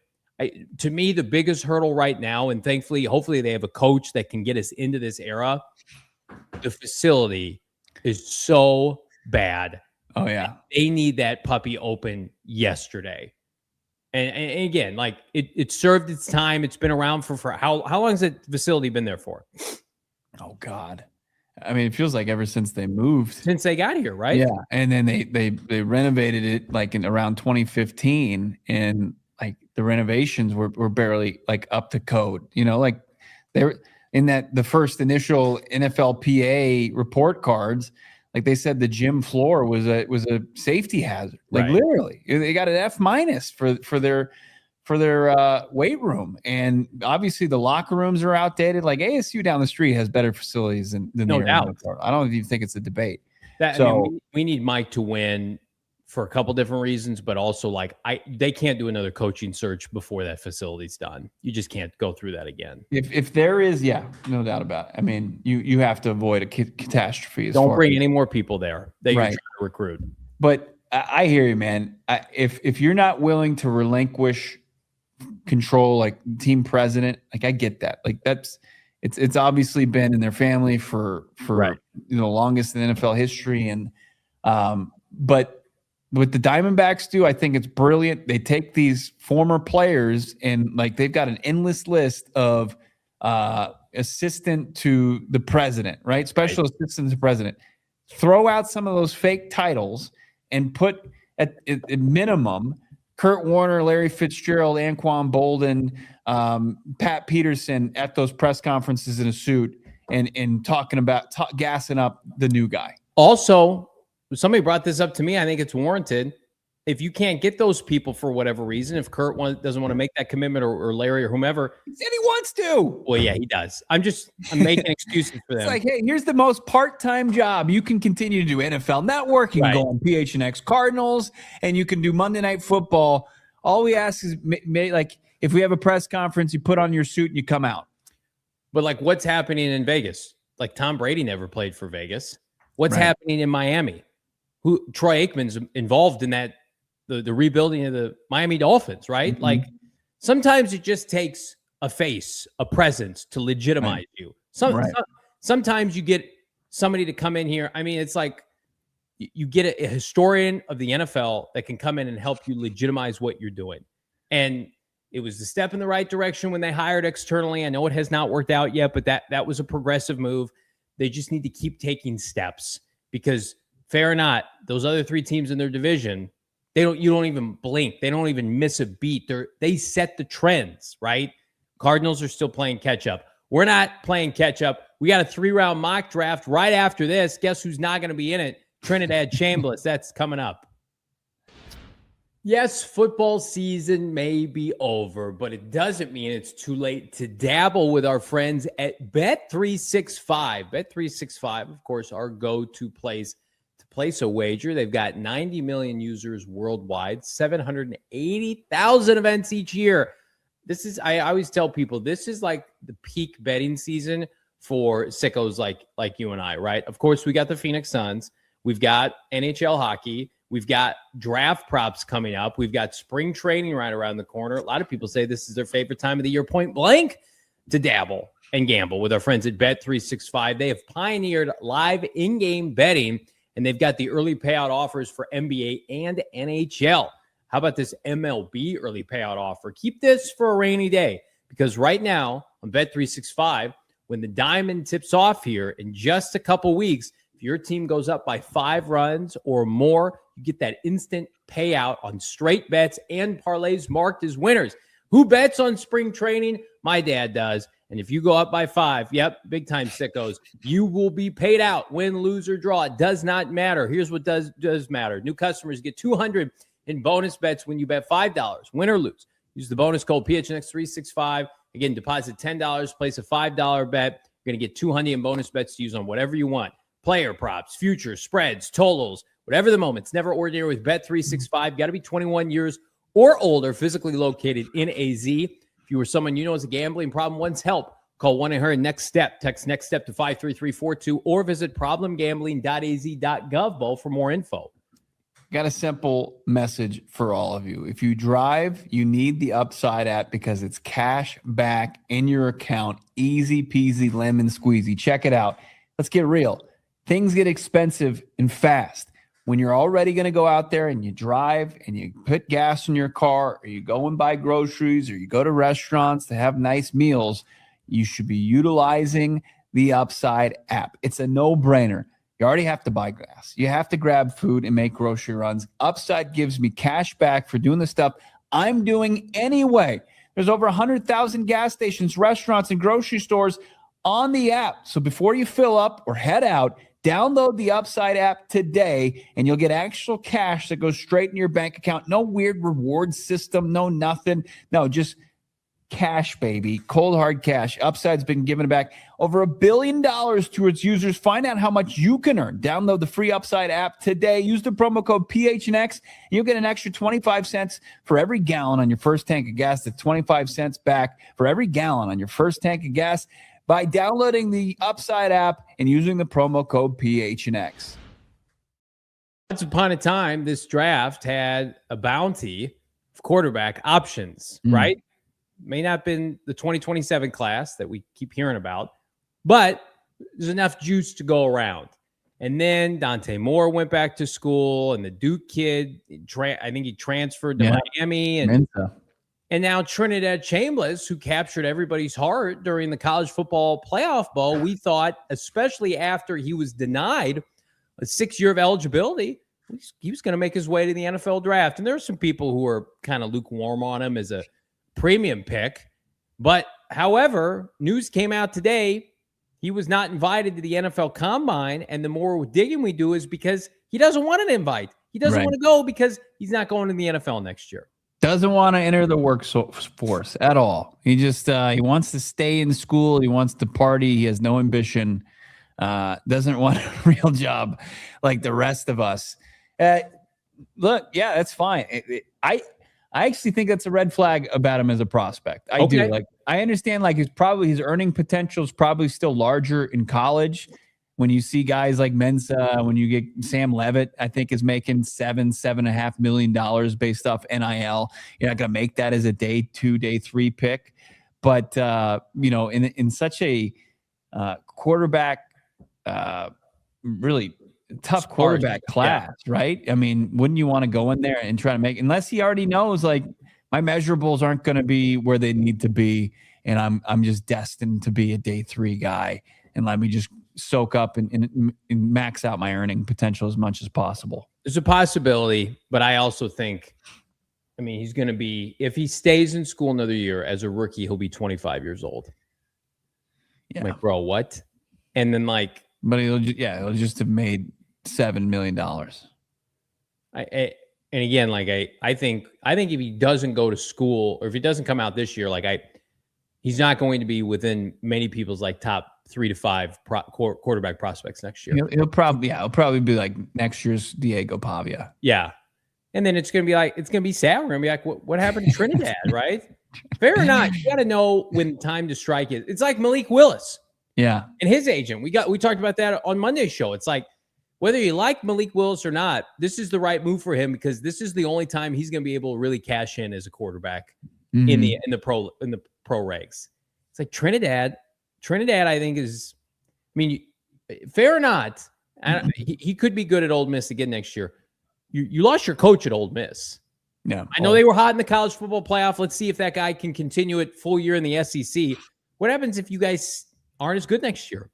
to me, the biggest hurdle right now, and thankfully, hopefully they have a coach that can get us into this era. The facility is so bad. Oh, yeah. They need that puppy open yesterday. And again, like it served its time. It's been around for how long has that facility been there for? Oh, God. I mean, it feels like ever since they moved. Since they got here, right? Yeah. And then they renovated it like in around 2015, and like the renovations were barely like up to code, like they were in the first initial NFLPA report cards. Like they said, the gym floor was a safety hazard. Like literally, they got an F- for their weight room, and obviously the locker rooms are outdated. Like ASU down the street has better facilities than no doubt. I don't even think it's a debate. We need Mike to win for a couple different reasons, but also like they can't do another coaching search before that facility's done. You just can't go through that again. If there is, no doubt about it. I mean, you have to avoid a catastrophe. Don't bring any more people there that you're trying to recruit. But I hear you, man. If you're not willing to relinquish control, like team president, like I get that. Like it's obviously been in their family for longest in NFL history, and but what the Diamondbacks do, I think it's brilliant. They take these former players and like they've got an endless list of assistant to the president, right? Special assistant to the president. Throw out some of those fake titles and put at minimum Kurt Warner, Larry Fitzgerald, Anquan Bolden, Pat Peterson at those press conferences in a suit and talking about gassing up the new guy. Also, somebody brought this up to me. I think it's warranted. If you can't get those people for whatever reason, if Kurt doesn't want to make that commitment or Larry or whomever. He said he wants to. Well, yeah, he does. I'm making excuses for them. It's like, hey, here's the most part-time job. You can continue to do NFL Network. You can go on PHNX Cardinals, and you can do Monday Night Football. All we ask is, like, if we have a press conference, you put on your suit and you come out. But, like, what's happening in Vegas? Like, Tom Brady never played for Vegas. What's happening in Miami? Troy Aikman's involved in that, the rebuilding of the Miami Dolphins, right? Mm-hmm. Like sometimes it just takes a face, a presence to legitimize you. Sometimes you get somebody to come in here. I mean, it's like you get a historian of the NFL that can come in and help you legitimize what you're doing. And it was the step in the right direction when they hired externally. I know it has not worked out yet, but that was a progressive move. They just need to keep taking steps because, fair or not, those other 3 teams in their division, you don't even blink. They don't even miss a beat. They set the trends, right? Cardinals are still playing catch up. We're not playing catch up. We got a 3-round mock draft right after this. Guess who's not going to be in it? Trinidad Chambliss. That's coming up. Yes, football season may be over, but it doesn't mean it's too late to dabble with our friends at Bet365. Bet365, of course, our go-to place to place a wager. They've got 90 million users worldwide, 780,000 events each year. I always tell people, this is like the peak betting season for sickos like you and I, right? Of course, we got the Phoenix Suns. We've got NHL hockey. We've got draft props coming up. We've got spring training right around the corner. A lot of people say this is their favorite time of the year, point blank, to dabble and gamble with our friends at Bet365. They have pioneered live in-game betting, and they've got the early payout offers for NBA and NHL. How about this MLB early payout offer? Keep this for a rainy day, because right now on Bet365, when the diamond tips off here in just a couple weeks, if your team goes up by 5 runs or more, you get that instant payout on straight bets and parlays marked as winners. Who bets on spring training? My dad does. And if you go up by 5, yep, big time sickos, you will be paid out. Win, lose, or draw. It does not matter. Here's what does matter. New customers get $200 in bonus bets when you bet $5, win or lose. Use the bonus code PHNX365. Again, deposit $10, place a $5 bet. You're going to get $200 in bonus bets to use on whatever you want. Player props, futures, spreads, totals, whatever the moment. It's never ordinary with Bet365. Got to be 21 years or older, physically located in AZ. If you or someone you know has a gambling problem, wants help, call 1-800-NEXT-STEP. Text NEXT STEP to 53342 or visit problemgambling.az.gov for more info. Got a simple message for all of you. If you drive, you need the Upside app because it's cash back in your account. Easy peasy lemon squeezy. Check it out. Let's get real. Things get expensive and fast. When you're already going to go out there and you drive and you put gas in your car, or you go and buy groceries, or you go to restaurants to have nice meals, you should be utilizing the Upside app. It's a no-brainer. You already have to buy gas. You have to grab food and make grocery runs. Upside gives me cash back for doing the stuff I'm doing anyway. There's over 100,000 gas stations, restaurants, and grocery stores on the app. So before you fill up or head out, download the Upside app today, and you'll get actual cash that goes straight in your bank account. No weird reward system, no nothing. No, just cash, baby. Cold, hard cash. Upside's been giving back over $1 billion to its users. Find out how much you can earn. Download the free Upside app today. Use the promo code PHNX, and you'll get an extra 25 cents for every gallon on your first tank of gas. That's 25 cents back for every gallon on your first tank of gas by downloading the Upside app and using the promo code PHNX. Once upon a time, this draft had a bounty of quarterback options, right? May not have been the 2027 class that we keep hearing about, but there's enough juice to go around. And then Dante Moore went back to school, and the Duke kid, I think he transferred to Miami. And now Trinidad Chambliss, who captured everybody's heart during the college football playoff bowl, we thought, especially after he was denied a 6-year of eligibility, he was going to make his way to the NFL draft. And there are some people who are kind of lukewarm on him as a premium pick. But however, news came out today, he was not invited to the NFL Combine. And the more digging we do is because he doesn't want an invite. He doesn't want to go because he's not going to the NFL next year. Doesn't want to enter the workforce at all. He just he wants to stay in school. He wants to party. He has no ambition. Doesn't want a real job like the rest of us. Look, yeah, that's fine. I actually think that's a red flag about him as a prospect. I do. Like, I understand, like, his earning potential is probably still larger in college. When you see guys like Mensah, when you get Sam Levitt, I think is making $7.5 million based off NIL. You're not going to make that as a day 2, day 3 pick. But, in such a quarterback, really tough quarterback class, right? I mean, wouldn't you want to go in there and try to make, unless he already knows like my measurables aren't going to be where they need to be, and I'm just destined to be a day 3 guy, and let me just soak up and max out my earning potential as much as possible. There's a possibility, but I also think, I mean, he's going to be, if he stays in school another year as a rookie, he'll be 25 years old. Yeah. Like, bro, what? And then like, but he'll just have made $7 million. And again, like I think if he doesn't go to school, or if he doesn't come out this year, he's not going to be within many people's like top 3 to 5 quarterback prospects next year. He'll probably be like next year's Diego Pavia. Yeah. And then it's going to be sad. We're going to be like, what happened to Trinidad, right? Fair or not, you got to know when time to strike is. It's like Malik Willis. Yeah. And his agent. We talked about that on Monday's show. It's like, whether you like Malik Willis or not, this is the right move for him, because this is the only time he's going to be able to really cash in as a quarterback in the pro regs. It's like Trinidad, I think is, I mean, fair or not, he could be good at Ole Miss again next year. You lost your coach at Ole Miss. Yeah, I know they were hot in the college football playoff. Let's see if that guy can continue it full year in the SEC. What happens if you guys aren't as good next year?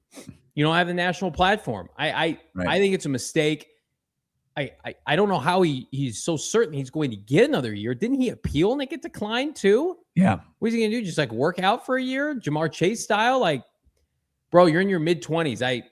You don't have the national platform. I think it's a mistake. I don't know how he's so certain he's going to get another year. Didn't he appeal and it get declined too? Yeah. What is he going to do? Just like work out for a year? Jamar Chase style? Like, bro, you're in your mid-20s.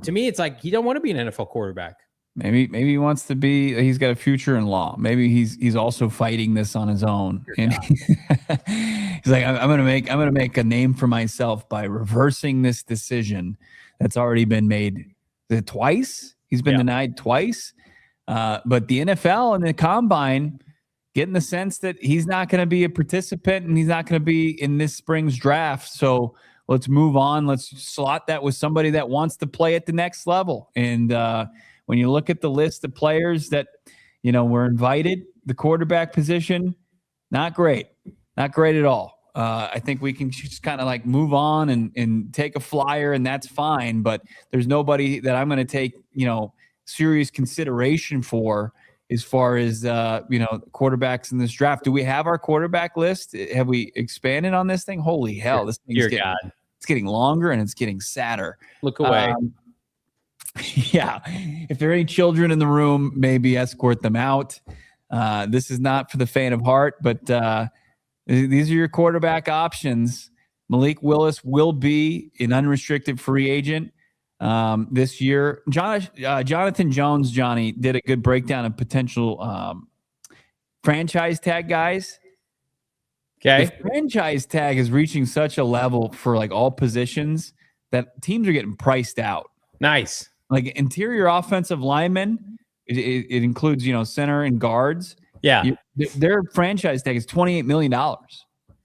To me, it's like he don't want to be an NFL quarterback. Maybe he wants to be. He's got a future in law. Maybe he's also fighting this on his own. And he's like, I'm gonna make a name for myself by reversing this decision that's already been made. Is it twice? He's been denied twice. But the NFL and the combine getting the sense that he's not going to be a participant and he's not going to be in this spring's draft. So let's move on. Let's slot that with somebody that wants to play at the next level. And when you look at the list of players that, were invited, the quarterback position, not great at all. I think we can just kind of like move on and take a flyer, and that's fine. But there's nobody that I'm going to take, serious consideration for as far as, quarterbacks in this draft. Do we have our quarterback list? Have we expanded on this thing? Holy hell. This thing's it's getting longer and it's getting sadder. Look away. Yeah. If there are any children in the room, maybe escort them out. This is not for the faint of heart, but these are your quarterback options. Malik Willis will be an unrestricted free agent this year. Jonathan Jones, Johnny, did a good breakdown of potential franchise tag guys. Okay. The franchise tag is reaching such a level for like all positions that teams are getting priced out. Nice. Like interior offensive linemen, it includes, center and guards. Yeah. Their franchise tag is $28 million.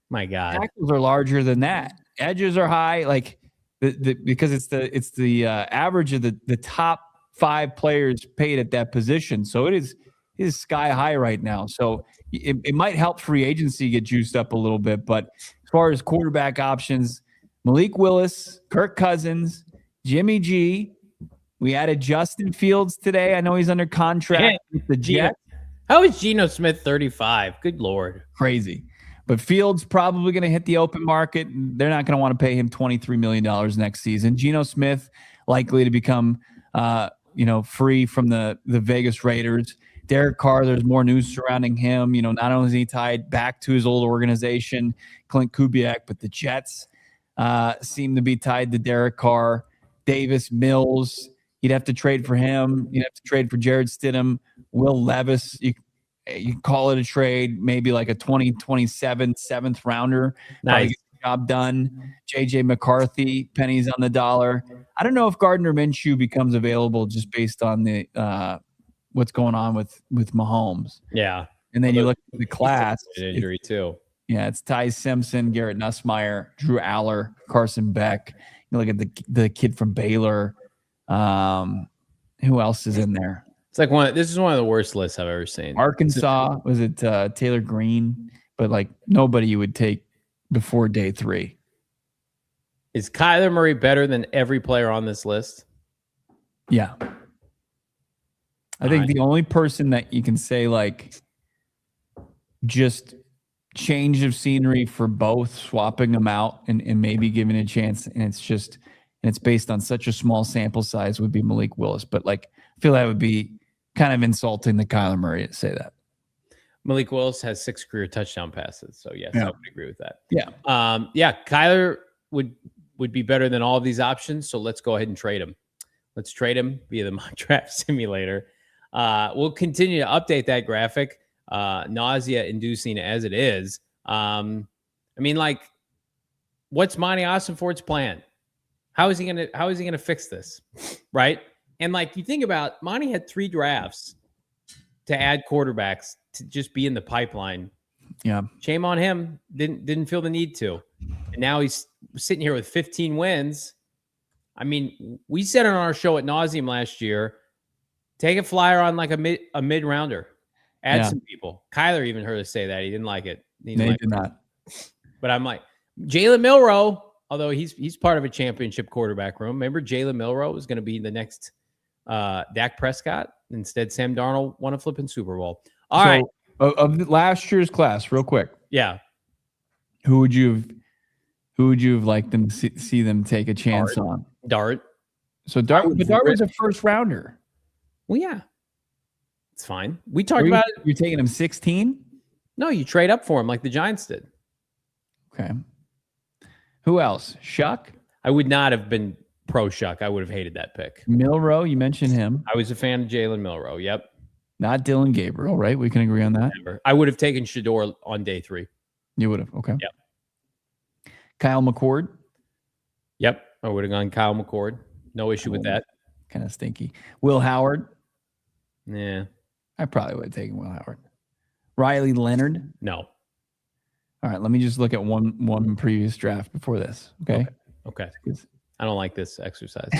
My God. Tackles are larger than that. Edges are high. Like because it's the average of the top 5 players paid at that position. So it is sky high right now. So it might help free agency get juiced up a little bit. But as far as quarterback options, Malik Willis, Kirk Cousins, Jimmy G. We added Justin Fields today. I know he's under contract with the Jets. How is Geno Smith 35? Good Lord. Crazy. But Fields probably going to hit the open market. They're not going to want to pay him $23 million next season. Geno Smith likely to become, free from the Vegas Raiders. Derek Carr, there's more news surrounding him. Not only is he tied back to his old organization, Clint Kubiak, but the Jets seem to be tied to Derek Carr. Davis Mills, you'd have to trade for him. You'd have to trade for Jared Stidham. Will Levis, you call it a trade, maybe like a 2027 7th rounder. Nice. Get the job done. JJ McCarthy, pennies on the dollar. I don't know if Gardner Minshew becomes available just based on the what's going on with Mahomes. Yeah. And then you look at the class. Injury too. Yeah, it's Ty Simpson, Garrett Nussmeier, Drew Aller, Carson Beck. You look at the kid from Baylor. Who else is in there? It's like this is one of the worst lists I've ever seen. Arkansas, was it Taylor Green? But like nobody you would take before day 3. Is Kyler Murray better than every player on this list? Yeah. I think the only person that you can say like just change of scenery for both, swapping them out and maybe giving it a chance, and it's based on such a small sample size, would be Malik Willis. But like, I feel that would be kind of insulting to Kyler Murray to say that. Malik Willis has 6 career touchdown passes, so yes, I would agree with that. Yeah, Kyler would be better than all of these options, so let's go ahead and trade him. Let's trade him via the mock draft simulator. We'll continue to update that graphic, nausea-inducing as it is. I mean, like, what's Monti Ossenfort's plan? How is he gonna fix this, right? And like, you think about, Monti had 3 drafts to add quarterbacks to just be in the pipeline. Yeah, shame on him. Didn't feel the need to, and now he's sitting here with 15 wins. I mean, we said on our show at nauseum last year, take a flyer on like a mid rounder, add some people. Kyler even heard us say that he didn't like it. He did not. But I'm like, Jalen Milroe, although he's part of a championship quarterback room. Remember, Jalen Milroe was going to be the next Dak Prescott. Instead, Sam Darnold won a flipping Super Bowl. All right. Of last year's class, real quick. Yeah. Who would you have liked them to see them take a chance on? Dart. So Dart was a first rounder. Well, yeah. It's fine. We talked about it. You're taking him 16? No, you trade up for him like the Giants did. Okay. Who else? Shuck? I would not have been pro Shuck. I would have hated that pick. Milroe, you mentioned him. I was a fan of Jalen Milroe. Yep. Not Dylan Gabriel, right? We can agree on that. Never. I would have taken Shador on day 3. You would have. Okay. Yep. Kyle McCord? Yep. I would have gone Kyle McCord. No issue with that. Kind of stinky. Will Howard? Yeah. I probably would have taken Will Howard. Riley Leonard? No. All right, let me just look at one previous draft before this. Okay. I don't like this exercise.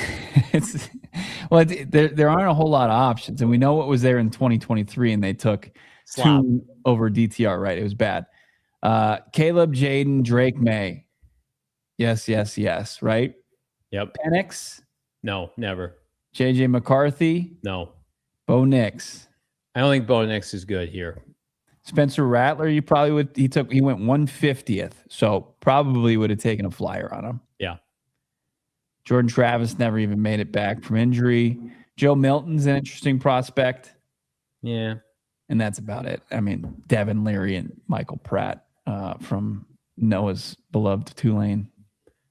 There aren't a whole lot of options, and we know what was there in 2023, and they took Slop. 2 over DTR. Right, it was bad. Caleb, Jaden, Drake, May. Yes. Right. Yep. PHNX? No, never. JJ McCarthy? No. Bo Nix? I don't think Bo Nix is good here. Spencer Rattler, you probably would. He went 150th, so probably would have taken a flyer on him. Yeah. Jordan Travis never even made it back from injury. Joe Milton's an interesting prospect. Yeah. And that's about it. I mean, Devin Leary and Michael Pratt from Noah's beloved Tulane.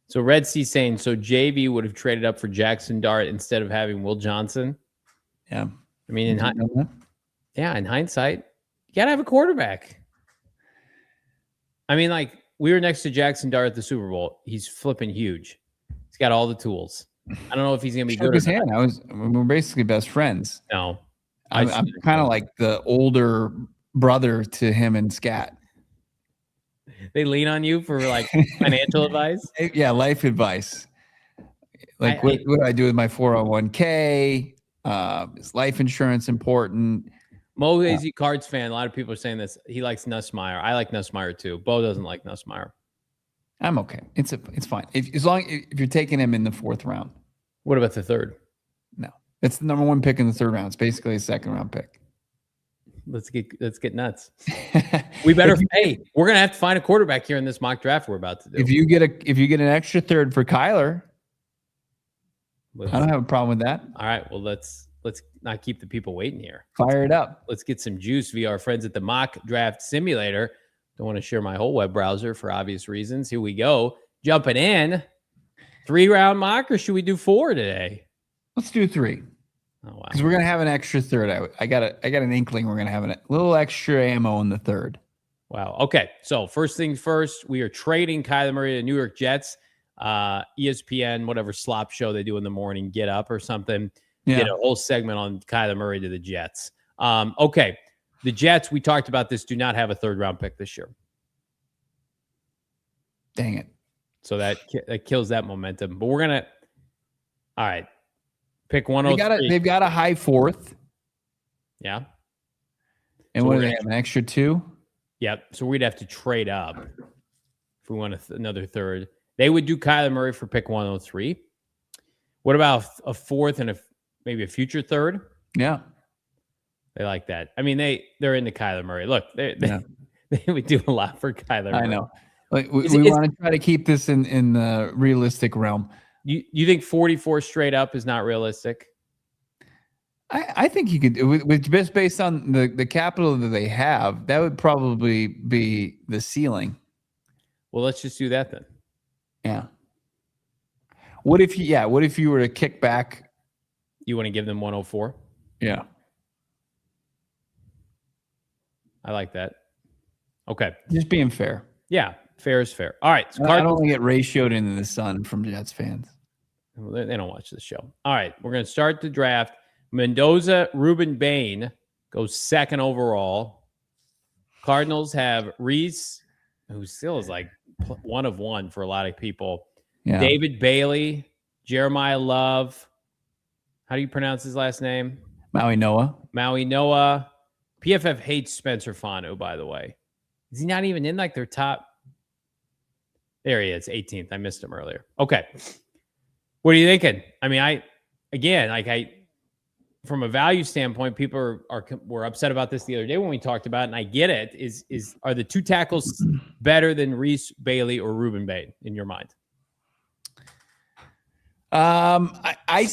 So Red Sea saying, so JV would have traded up for Jackson Dart instead of having Will Johnson. Yeah. I mean, in hindsight, you got to have a quarterback. I mean, like, we were next to Jackson Dart at the Super Bowl. He's flipping huge. He's got all the tools. I don't know if he's going to be good. His hand. We're basically best friends. No. I'm kind of like the older brother to him and Scat. They lean on you for like financial advice? Yeah, life advice. Like, what do I do with my 401k? Is life insurance important? Mo is a Cards fan. A lot of people are saying this. He likes Nussmeier. I like Nussmeier too. Bo doesn't like Nussmeier. I'm okay. It's fine. If you're taking him in the 4th round. What about the 3rd? No, it's the number 1 pick in the 3rd round. It's basically a 2nd round pick. Let's get nuts. We better. Hey, we're gonna have to find a quarterback here in this mock draft we're about to do. If you get an extra 3rd for Kyler, I don't have a problem with that. All right. Well, let's not keep the people waiting here. Fire it up. Let's get some juice via our friends at the Mock Draft Simulator. Don't want to share my whole web browser for obvious reasons. Here we go. Jumping in. 3-round mock, or should we do 4 today? Let's do 3. Oh, wow. Because we're gonna have an extra 3rd. I got an inkling we're gonna have a little extra ammo in the 3rd. Wow. Okay. So first things first, we are trading Kyler Murray to the New York Jets. ESPN, whatever slop show they do in the morning, Get Up or something. Yeah. Get a whole segment on Kyler Murray to the Jets. Okay. The Jets, we talked about this, do not have a 3rd-round pick this year. Dang it. So that kills that momentum. But we're going to – all right. Pick 103. They've got a high 4th. Yeah. And so what do they have, an extra 2? Yep. So we'd have to trade up if we want another 3rd. They would do Kyler Murray for pick 103. What about a 4th and maybe a future 3rd? Yeah. They like that. I mean, they're into Kyler Murray. Look, they would do a lot for Kyler Murray. I know. Like we want to try to keep this in the realistic realm. You think 44 straight up is not realistic? I think you could, with just based on the capital that they have, that would probably be the ceiling. Well, let's just do that then. Yeah. What if you were to kick back? You want to give them 104? Yeah. I like that. Okay. Just being fair. Yeah. Fair is fair. All right. So I don't want to get ratioed into the sun from Jets fans. Well, they don't watch the show. All right. We're going to start the draft. Mendoza, Ruben Bain goes second overall. Cardinals have Reese, who still is like 1 of 1 for a lot of people. Yeah. David Bailey, Jeremiah Love. How do you pronounce his last name? Maui Noah. PFF hates Spencer Fanu, by the way. Is he not even in like their top? There he is, 18th. I missed him earlier. Okay. What are you thinking? I mean, from a value standpoint, people were upset about this the other day when we talked about it, and I get it. Are the 2 tackles better than Reese Bailey or Ruben Bain in your mind? I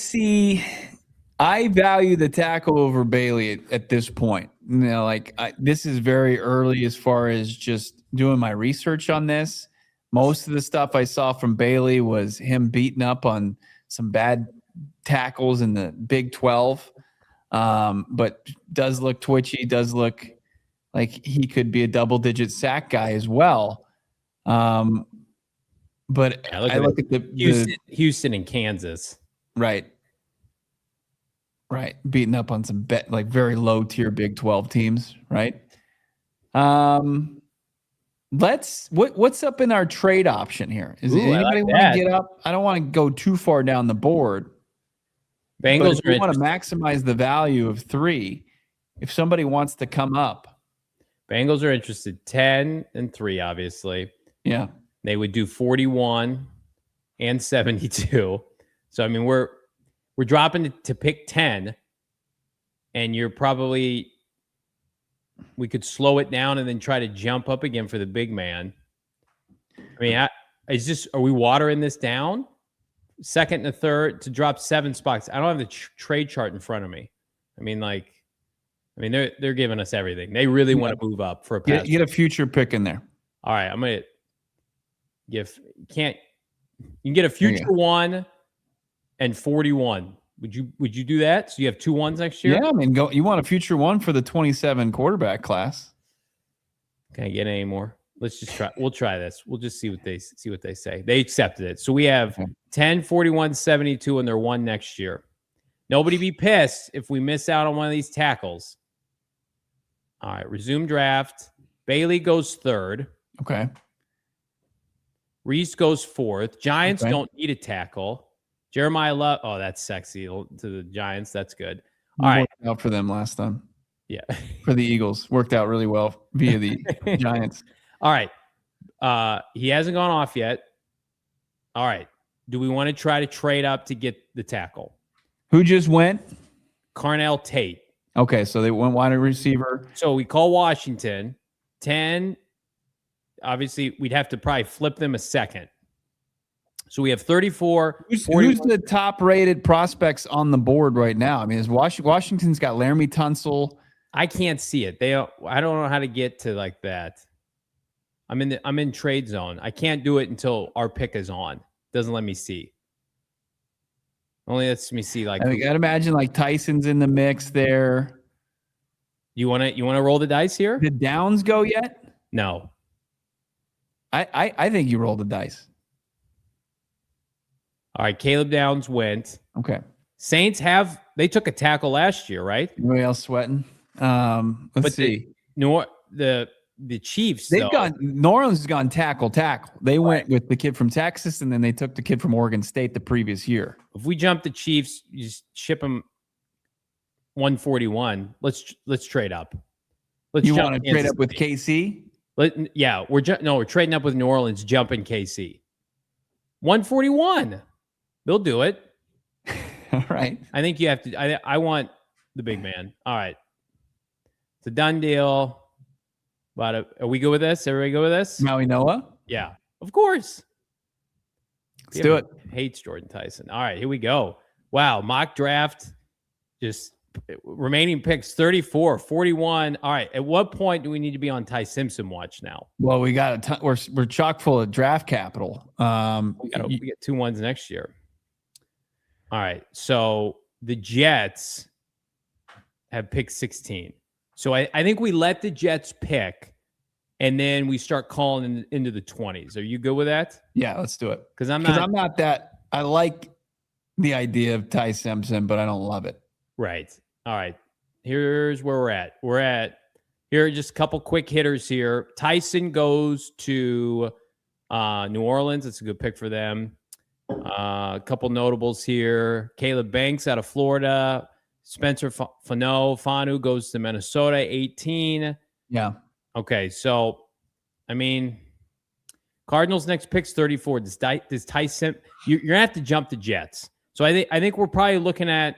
value the tackle over Bailey at this point. You know, this is very early as far as just doing my research on this. Most of the stuff I saw from Bailey was him beating up on some bad tackles in the Big 12. But does look twitchy, does look like he could be a double-digit sack guy as well. But yeah, I look at the Houston and Kansas. Right. Beating up on some very low tier Big 12 teams, right? What's up in our trade option here? Anybody want to get up? I don't want to go too far down the board. Bengals if you want to maximize the value of 3, if somebody wants to come up. Bengals are interested 10 and 3, obviously. Yeah. They would do 41 and 72. So, I mean, we're dropping to pick 10, and we could slow it down and then try to jump up again for the big man. I mean, are we watering this down? Second and a third to drop 7 spots. I don't have the trade chart in front of me. I mean, they're giving us everything. They really want to move up for a pass. Get a future pick in there. All right, I'm gonna you can get a future 1 and 41. Would you do that? So you have 2 1s next year? Yeah, I mean, you want a future 1 for the 27 quarterback class. Can I get any more? Let's just try. We'll try this. We'll just see what they say. They accepted it. So we have 10, 41, 72, and they're 1 next year. Nobody be pissed if we miss out on one of these tackles. All right, resume draft. Bailey goes 3rd. Okay. Reese goes 4th. Giants don't need a tackle. Jeremiah Love. Oh, that's sexy to the Giants. That's good. All right. Worked out for them last time. Yeah. For the Eagles. Worked out really well via the Giants. All right. He hasn't gone off yet. All right. Do we want to try to trade up to get the tackle? Who just went? Carnell Tate. Okay, so they went wide receiver. So we call Washington. 10. Obviously, we'd have to probably flip them a second. So we have 34. Who's the top-rated prospects on the board right now? I mean, Washington's got Laramie Tunsil. I can't see it. I don't know how to get to like that. I'm in trade zone. I can't do it until our pick is on. Doesn't let me see. Only lets me see like. I gotta imagine like Tyson's in the mix there. You want to roll the dice here? Did Downs go yet? No. I think you roll the dice. All right, Caleb Downs went. Okay. Saints they took a tackle last year, right? Anybody else sweating? Let's see. The Chiefs. New Orleans has gone tackle. They went with the kid from Texas, and then they took the kid from Oregon State the previous year. If we jump the Chiefs, you just ship them 141. Let's trade up. You want to trade up with KC? We're trading up with New Orleans, jumping KC. 141. They'll do it. All right. I think you have to. I want the big man. All right. It's a done deal. But are we good with this? Everybody good with this? Maui Noah? Yeah, of course. Let's do it. Hates Jordan Tyson. All right, here we go. Wow, mock draft. Just remaining picks 34, 41. All right, at what point do we need to be on Ty Simpson watch now? Well, we got we're chock full of draft capital. We get 2 ones next year. All right, so the Jets have picked 16. So I think we let the Jets pick, and then we start calling into the 20s. Are you good with that? Yeah, let's do it. Because I'm not that. I like the idea of Ty Simpson, but I don't love it. Right. All right. Here's where we're at. Here are just a couple quick hitters here. Tyson goes to New Orleans. It's a good pick for them. A couple notables here. Caleb Banks out of Florida. Spencer Fanu goes to Minnesota, 18. Yeah. Okay, so, I mean, Cardinals next pick's 34. Does Tyson? You're gonna have to jump the Jets. So I think we're probably looking at.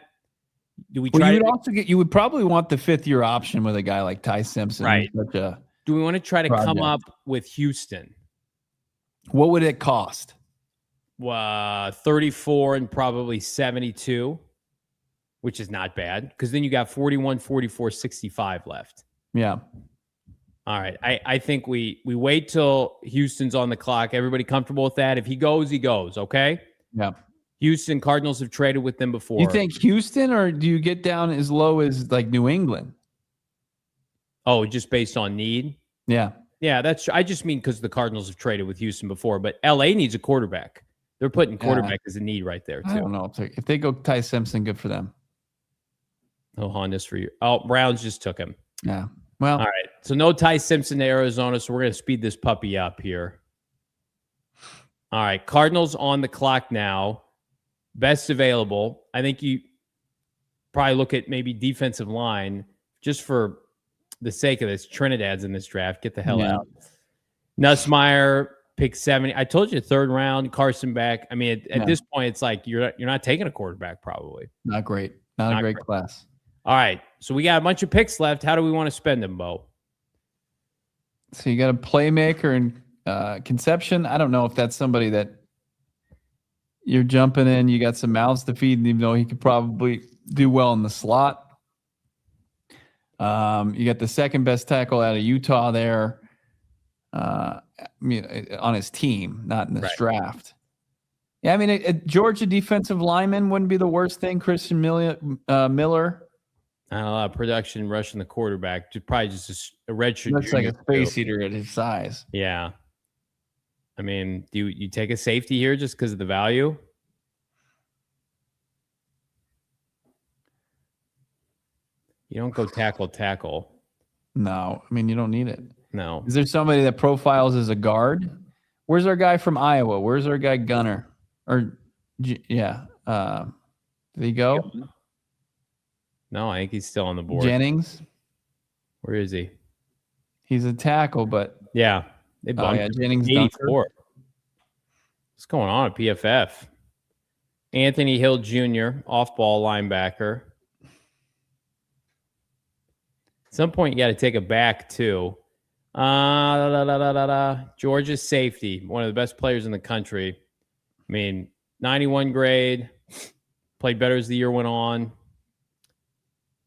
Do we try? You would probably want the 5th-year option with a guy like Ty Simpson. Right. Do we want to try to come up with Houston? What would it cost? 34 and probably 72. Which is not bad because then you got 41, 44, 65 left. Yeah. All right. I think we wait till Houston's on the clock. Everybody comfortable with that? If he goes, he goes. Okay. Yeah. Houston Cardinals have traded with them before. You think Houston, or do you get down as low as like New England? Oh, just based on need? Yeah. Yeah, that's. I just mean because the Cardinals have traded with Houston before, but LA needs a quarterback. They're putting quarterback as a need right there too. I don't know if they go Ty Simpson, good for them. No Hondas for you. Oh, Browns just took him. Yeah. Well, all right. So no Ty Simpson to Arizona. So we're going to speed this puppy up here. All right. Cardinals on the clock now. Best available. I think you probably look at maybe defensive line just for the sake of this. Trinidad's in this draft. Get the hell out. Nussmeier pick 70. I told you 3rd round. Carson back. I mean, at this point, it's like you're not taking a quarterback probably. Not great. Not a great class. All right. So we got a bunch of picks left. How do we want to spend them, Bo? So you got a playmaker and Conception. I don't know if that's somebody that you're jumping in. You got some mouths to feed, even though he could probably do well in the slot. You got the 2nd best tackle out of Utah there. On his team, not in this draft. Yeah, I mean, a Georgia defensive lineman wouldn't be the worst thing. Christian Miller. Not a lot of production rushing the quarterback. Probably just a red shirt. Looks like a space eater at his size. Yeah. I mean, do you take a safety here just because of the value? You don't go tackle. No, I mean, you don't need it. No. Is there somebody that profiles as a guard? Where's our guy from Iowa? Where's our guy Gunner? Did he go? No, I think he's still on the board. Jennings? Where is he? He's a tackle, but yeah, they bumped Jennings 84. What's going on at PFF? Anthony Hill Jr., off-ball linebacker. At some point, you got to take a back too. Georgia's safety, one of the best players in the country. I mean, 91 grade, played better as the year went on.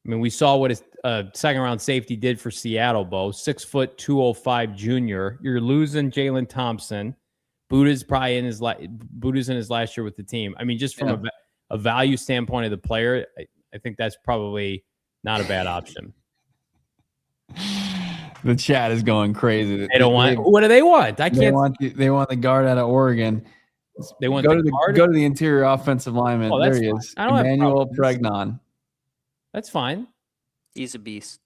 I mean, we saw what his 2nd-round safety did for Seattle, Bo. 6 foot, 205 junior. You're losing Jalen Thompson. Buddha's probably in his last year with the team. I mean, just from a value standpoint of the player, I think that's probably not a bad option. The chat is going crazy. They don't want. What do they want? I can't. They want the guard out of Oregon. They want go to the interior offensive lineman. Oh, there he is. Emmanuel Pregnon. That's fine. He's a beast.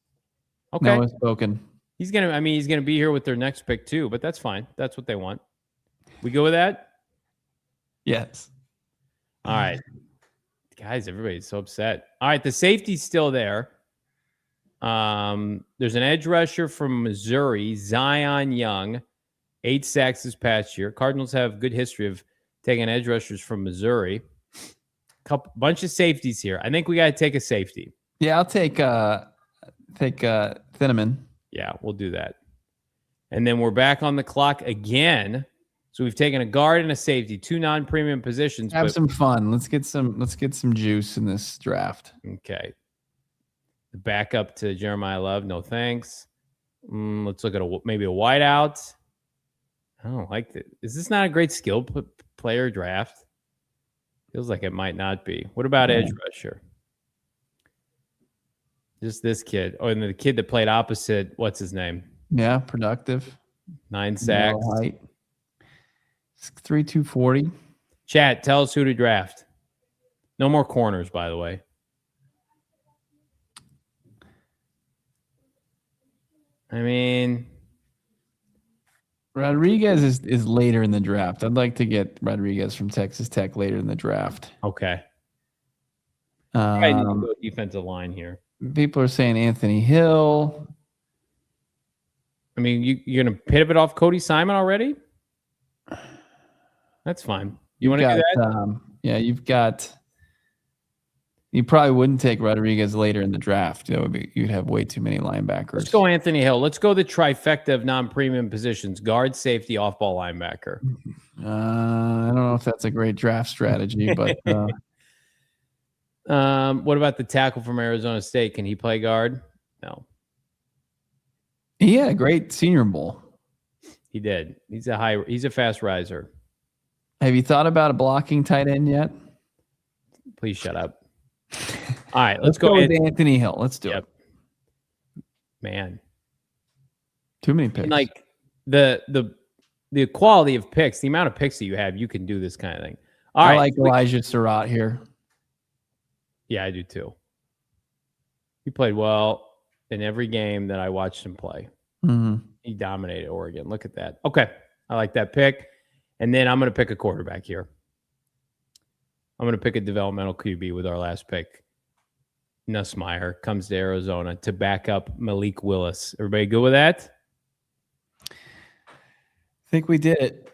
Okay. Noah spoken. He's gonna be here with their next pick too, but that's fine. That's what they want. We go with that? Yes. All right. Guys, everybody's so upset. All right, the safety's still there. There's an edge rusher from Missouri, Zion Young, 8 sacks this past year. Cardinals have good history of taking edge rushers from Missouri. Bunch of safeties here. I think we got to take a safety. Yeah, I'll take Thieneman. Yeah, we'll do that. And then we're back on the clock again. So we've taken a guard and a safety, 2 non-premium positions. Have some fun. Let's get some juice in this draft. Okay. The backup to Jeremiah Love, no thanks. Let's look at maybe a wideout. I don't like that. Is this not a great skill player draft? Feels like it might not be. What about edge rusher? Just this kid. Oh, and the kid that played opposite, what's his name? Yeah, productive. 9 sacks. No height. 6'3", 240. Chat, tell us who to draft. No more corners, by the way. I mean, Rodriguez is later in the draft. I'd like to get Rodriguez from Texas Tech later in the draft. Okay. I need to go defensive line here. People are saying Anthony Hill. I mean, you're going to pivot off Cody Simon already? That's fine. You want to do that? Yeah, you probably wouldn't take Rodriguez later in the draft. You'd have way too many linebackers. Let's go Anthony Hill. Let's go the trifecta of non-premium positions: guard, safety, off-ball linebacker. I don't know if that's a great draft strategy, but what about the tackle from Arizona State? Can he play guard? No. He had a great Senior Bowl. He did. He's a fast riser. Have you thought about a blocking tight end yet? Please shut up. All right, let's go with Anthony Hill. Let's do it. Man, too many picks. And like the quality of picks, the amount of picks that you have, you can do this kind of thing. I like Elijah Surratt here. Yeah, I do too. He played well in every game that I watched him play. Mm-hmm. He dominated Oregon. Look at that. Okay, I like that pick. And then I'm going to pick a quarterback here. I'm going to pick a developmental QB with our last pick. Nussmeier comes to Arizona to back up Malik Willis. Everybody good with that? I think we did it.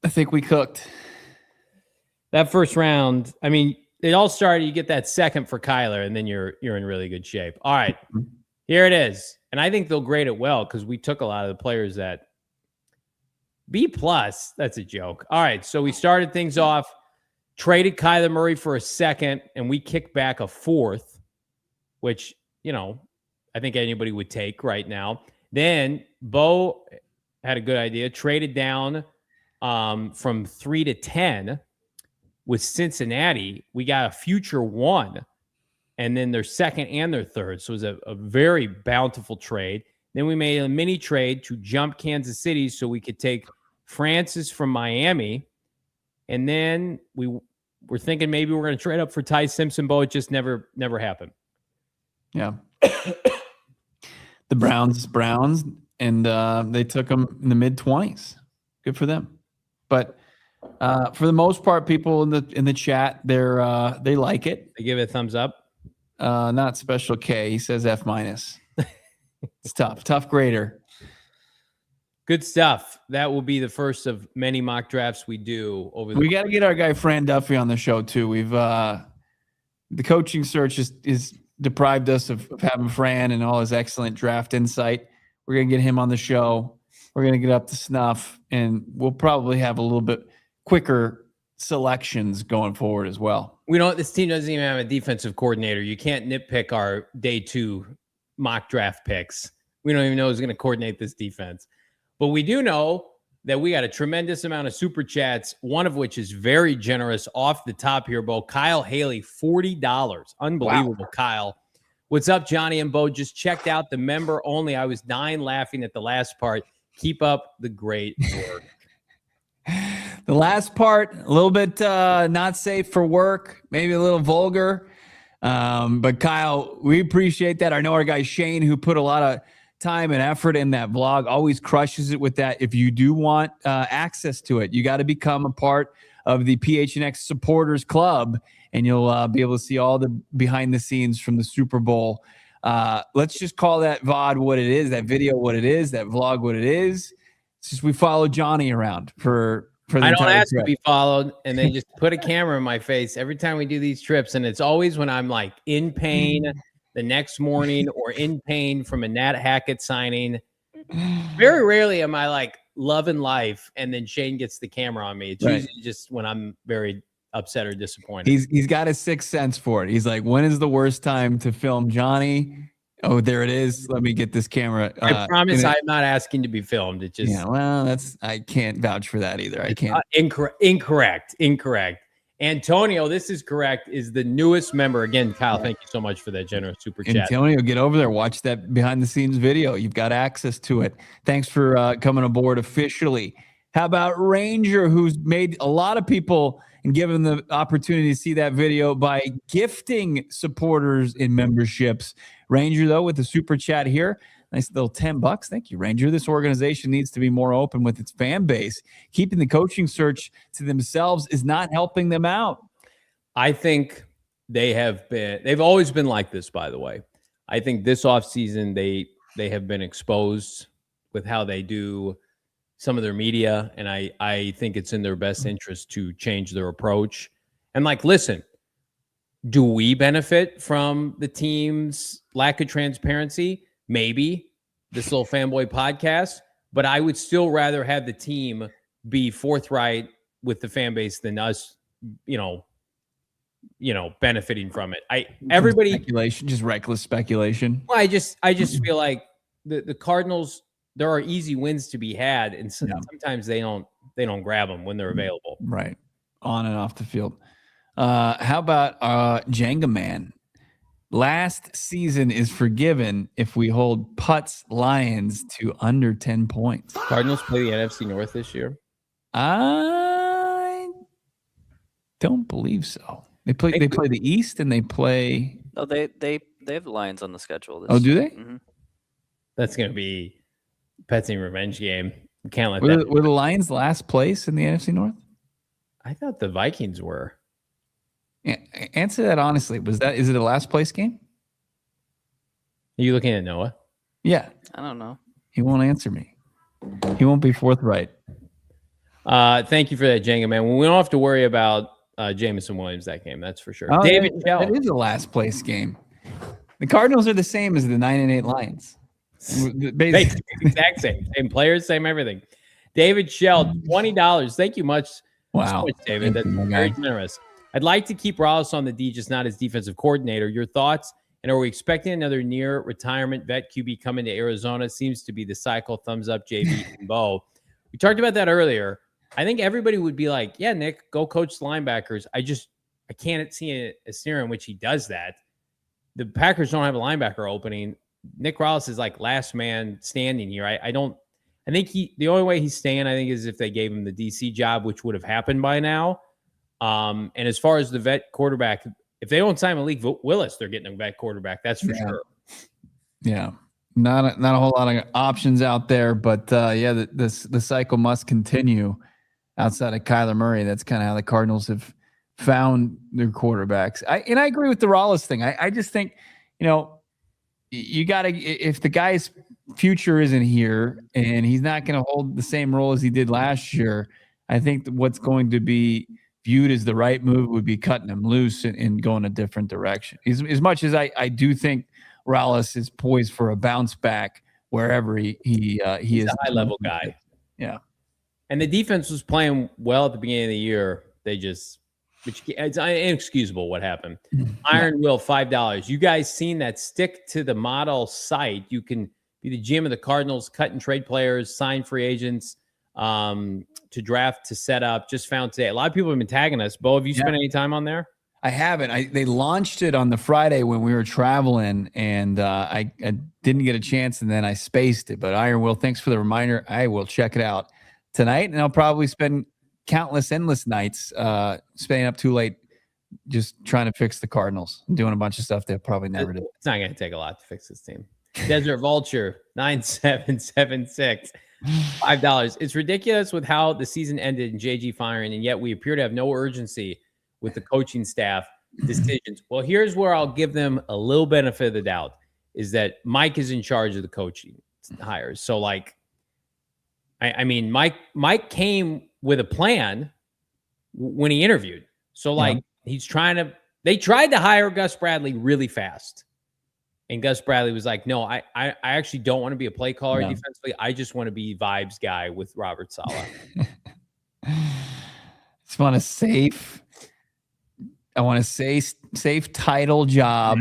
I think we cooked. That first round, I mean, it all started, you get that second for Kyler, and then you're in really good shape. All right, here it is. And I think they'll grade it well because we took a lot of the players that B+, that's a joke. All right, so we started things off, traded Kyler Murray for a second, and we kicked back a fourth, which, I think anybody would take right now. Then Bo had a good idea, traded down from 3 to 10 with Cincinnati. We got a future 1, and then their second and their third. So it was a very bountiful trade. Then we made a mini trade to jump Kansas City so we could take Francis from Miami. And then we were thinking maybe we're going to trade up for Ty Simpson, but it just never happened. Yeah. The Browns, and they took them in the mid-20s. Good for them. But for the most part, people in the chat, they like it. They give it a thumbs up. Not Special K. He says F-. It's tough grader. Good stuff. That will be the first of many mock drafts we do over. We got to get our guy Fran Duffy on the show too. We've the coaching search is deprived us of having Fran and all his excellent draft insight. We're gonna get him on the show. We're gonna get up to snuff, and we'll probably have a little bit quicker selections going forward as well. This team doesn't even have a defensive coordinator. You can't nitpick our day 2 mock draft picks. We don't even know who's going to coordinate this defense. But we do know that we got a tremendous amount of super chats, one of which is very generous off the top here, Bo. Kyle Haley, $40. Unbelievable, wow. Kyle. What's up, Johnny and Bo? Just checked out the member only. I was dying laughing at the last part. Keep up the great work. The last part, a little bit not safe for work, maybe a little vulgar. But Kyle, we appreciate that. I know our guy Shane, who put a lot of time and effort in that vlog, always crushes it with that. If you do want access to it, you got to become a part of the PHNX supporters club, and you'll be able to see all the behind the scenes from the Super Bowl. Let's just call that VOD what it is, that video what it is, that vlog what it is. It's just we follow Johnny around for the I don't ask trip. to be followed, and they just put a camera in my face every time we do these trips, and it's always when I'm like in pain, the next morning or in pain from a Nat Hackett signing. Very rarely am I like loving life and then Shane gets the camera on me. It's usually just when I'm very upset or disappointed. He's got a sixth sense for it. He's like, when is the worst time to film Johnny? Oh, there it is. Let me get this camera. I promise I'm not asking to be filmed. It just I can't vouch for that either. I can't. Incorrect. Antonio, this is correct, is the newest member. Again, Kyle, thank you so much for that generous super chat. Antonio, get over there. Watch that behind the scenes video. You've got access to it. Thanks for coming aboard officially. How about Ranger, who's made a lot of people and given the opportunity to see that video by gifting supporters in memberships. Ranger, though, with the super chat here. Nice little $10. Thank you, Ranger. This organization needs to be more open with its fan base. Keeping the coaching search to themselves is not helping them out. I think they've always been like this, by the way. I think this offseason they have been exposed with how they do some of their media, and I think it's in their best interest to change their approach. And like, listen, do we benefit from the team's lack of transparency? Maybe, this little fanboy podcast, but I would still rather have the team be forthright with the fan base than us, benefiting from it. Everybody speculation, just reckless speculation. Well, I just feel like the Cardinals, there are easy wins to be had, and sometimes they don't grab them when they're available. Right, on and off the field. How about Jenga Man? Last season is forgiven if we hold Putts Lions to under 10 points. Cardinals play the NFC North this year? I don't believe so. They play the East and they play. No, they have the Lions on the schedule. Do they? Mm-hmm. That's going to be Petsy revenge game. We can't let Were the Lions last place in the NFC North? I thought the Vikings were. Answer that honestly. Is it a last place game? Are you looking at Noah? Yeah. I don't know. He won't answer me. He won't be forthright. Thank you for that, Jenga Man. We don't have to worry about Jameson Williams that game. That's for sure. David Shell. That is a last place game. The Cardinals are the same as the 9-8 Lions. Basically, exact same players, same everything. David Shell, $20. Thank you much. Wow, so much, David. That's very generous. I'd like to keep Rollis on the D, just not as defensive coordinator. Your thoughts? And are we expecting another near retirement vet QB coming to Arizona? Seems to be the cycle. Thumbs up, JB and Bo. We talked about that earlier. I think everybody would be like, yeah, Nick, go coach the linebackers. I can't see a scenario in which he does that. The Packers don't have a linebacker opening. Nick Rollis is like last man standing here. I think the only way he's staying, I think, is if they gave him the DC job, which would have happened by now. And as far as the vet quarterback, if they don't sign Malik Willis, they're getting a vet quarterback. That's for sure. Yeah. Not a whole lot of options out there, but the cycle must continue outside of Kyler Murray. That's kind of how the Cardinals have found their quarterbacks. I agree with the Rollis thing. I just think, you got to, if the guy's future isn't here and he's not going to hold the same role as he did last year, I think that what's going to be viewed as the right move would be cutting him loose and going a different direction. As much as I do think Rollis is poised for a bounce back wherever he is. A high level guy. Yeah. And the defense was playing well at the beginning of the year. It's inexcusable what happened. Iron Will, $5. You guys seen that? Stick to the model site. You can be the GM of the Cardinals, cut and trade players, sign free agents, to draft, to set up. Just found today. A lot of people have been tagging us. Bo, have you spent any time on there? I haven't. They launched it on the Friday when we were traveling, and I didn't get a chance, and then I spaced it. But Iron Will, thanks for the reminder. I will check it out tonight, and I'll probably spend endless nights staying up too late just trying to fix the Cardinals and doing a bunch of stuff they'll probably never do. It's not going to take a lot to fix this team. Desert Vulture, 9776. $5. It's ridiculous with how the season ended and JG firing, and yet we appear to have no urgency with the coaching staff decisions. Well, here's where I'll give them a little benefit of the doubt, is that Mike is in charge of the coaching hires. So, Mike came with a plan when he interviewed. So, they tried to hire Gus Bradley really fast. And Gus Bradley was like, no, I actually don't want to be a play caller Yeah. defensively. I just want to be vibes guy with Robert Saleh. Just want a safe. I want a safe title job,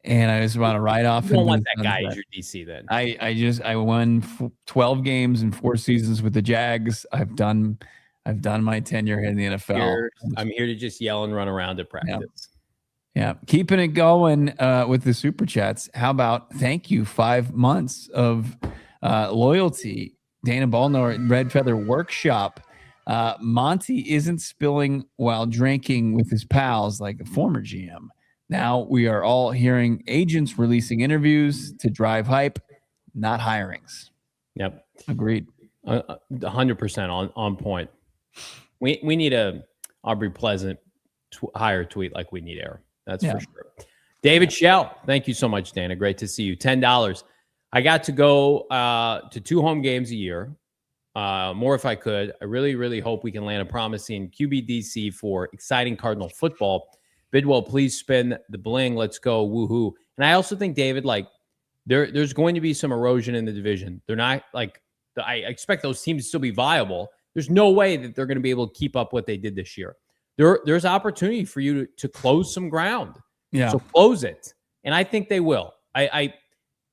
and I just want to ride off. You don't want that guy as your DC then. I won 12 games in 4 seasons with the Jags. I've done my tenure in the NFL. I'm here to just yell and run around at practice. Yeah. Keeping it going with the super chats. How about thank you 5 months of loyalty. Dana Ballnor, Red Feather Workshop. Monty isn't spilling while drinking with his pals like a former GM. Now we are all hearing agents releasing interviews to drive hype, not hirings. Yep. Agreed. 100% on point. We need a Aubrey Pleasant hire tweet like we need air. That's for sure. David Shell, thank you so much, Dana. Great to see you. $10. I got to go to 2 home games a year. More if I could. I really, really hope we can land a promising QBDC for exciting Cardinal football. Bidwill, please spin the bling. Let's go. Woohoo. And I also think, David, like there's going to be some erosion in the division. They're not like I expect those teams to still be viable. There's no way that they're going to be able to keep up what they did this year. There's opportunity for you to close some ground. Yeah. So close it. And I think they will. I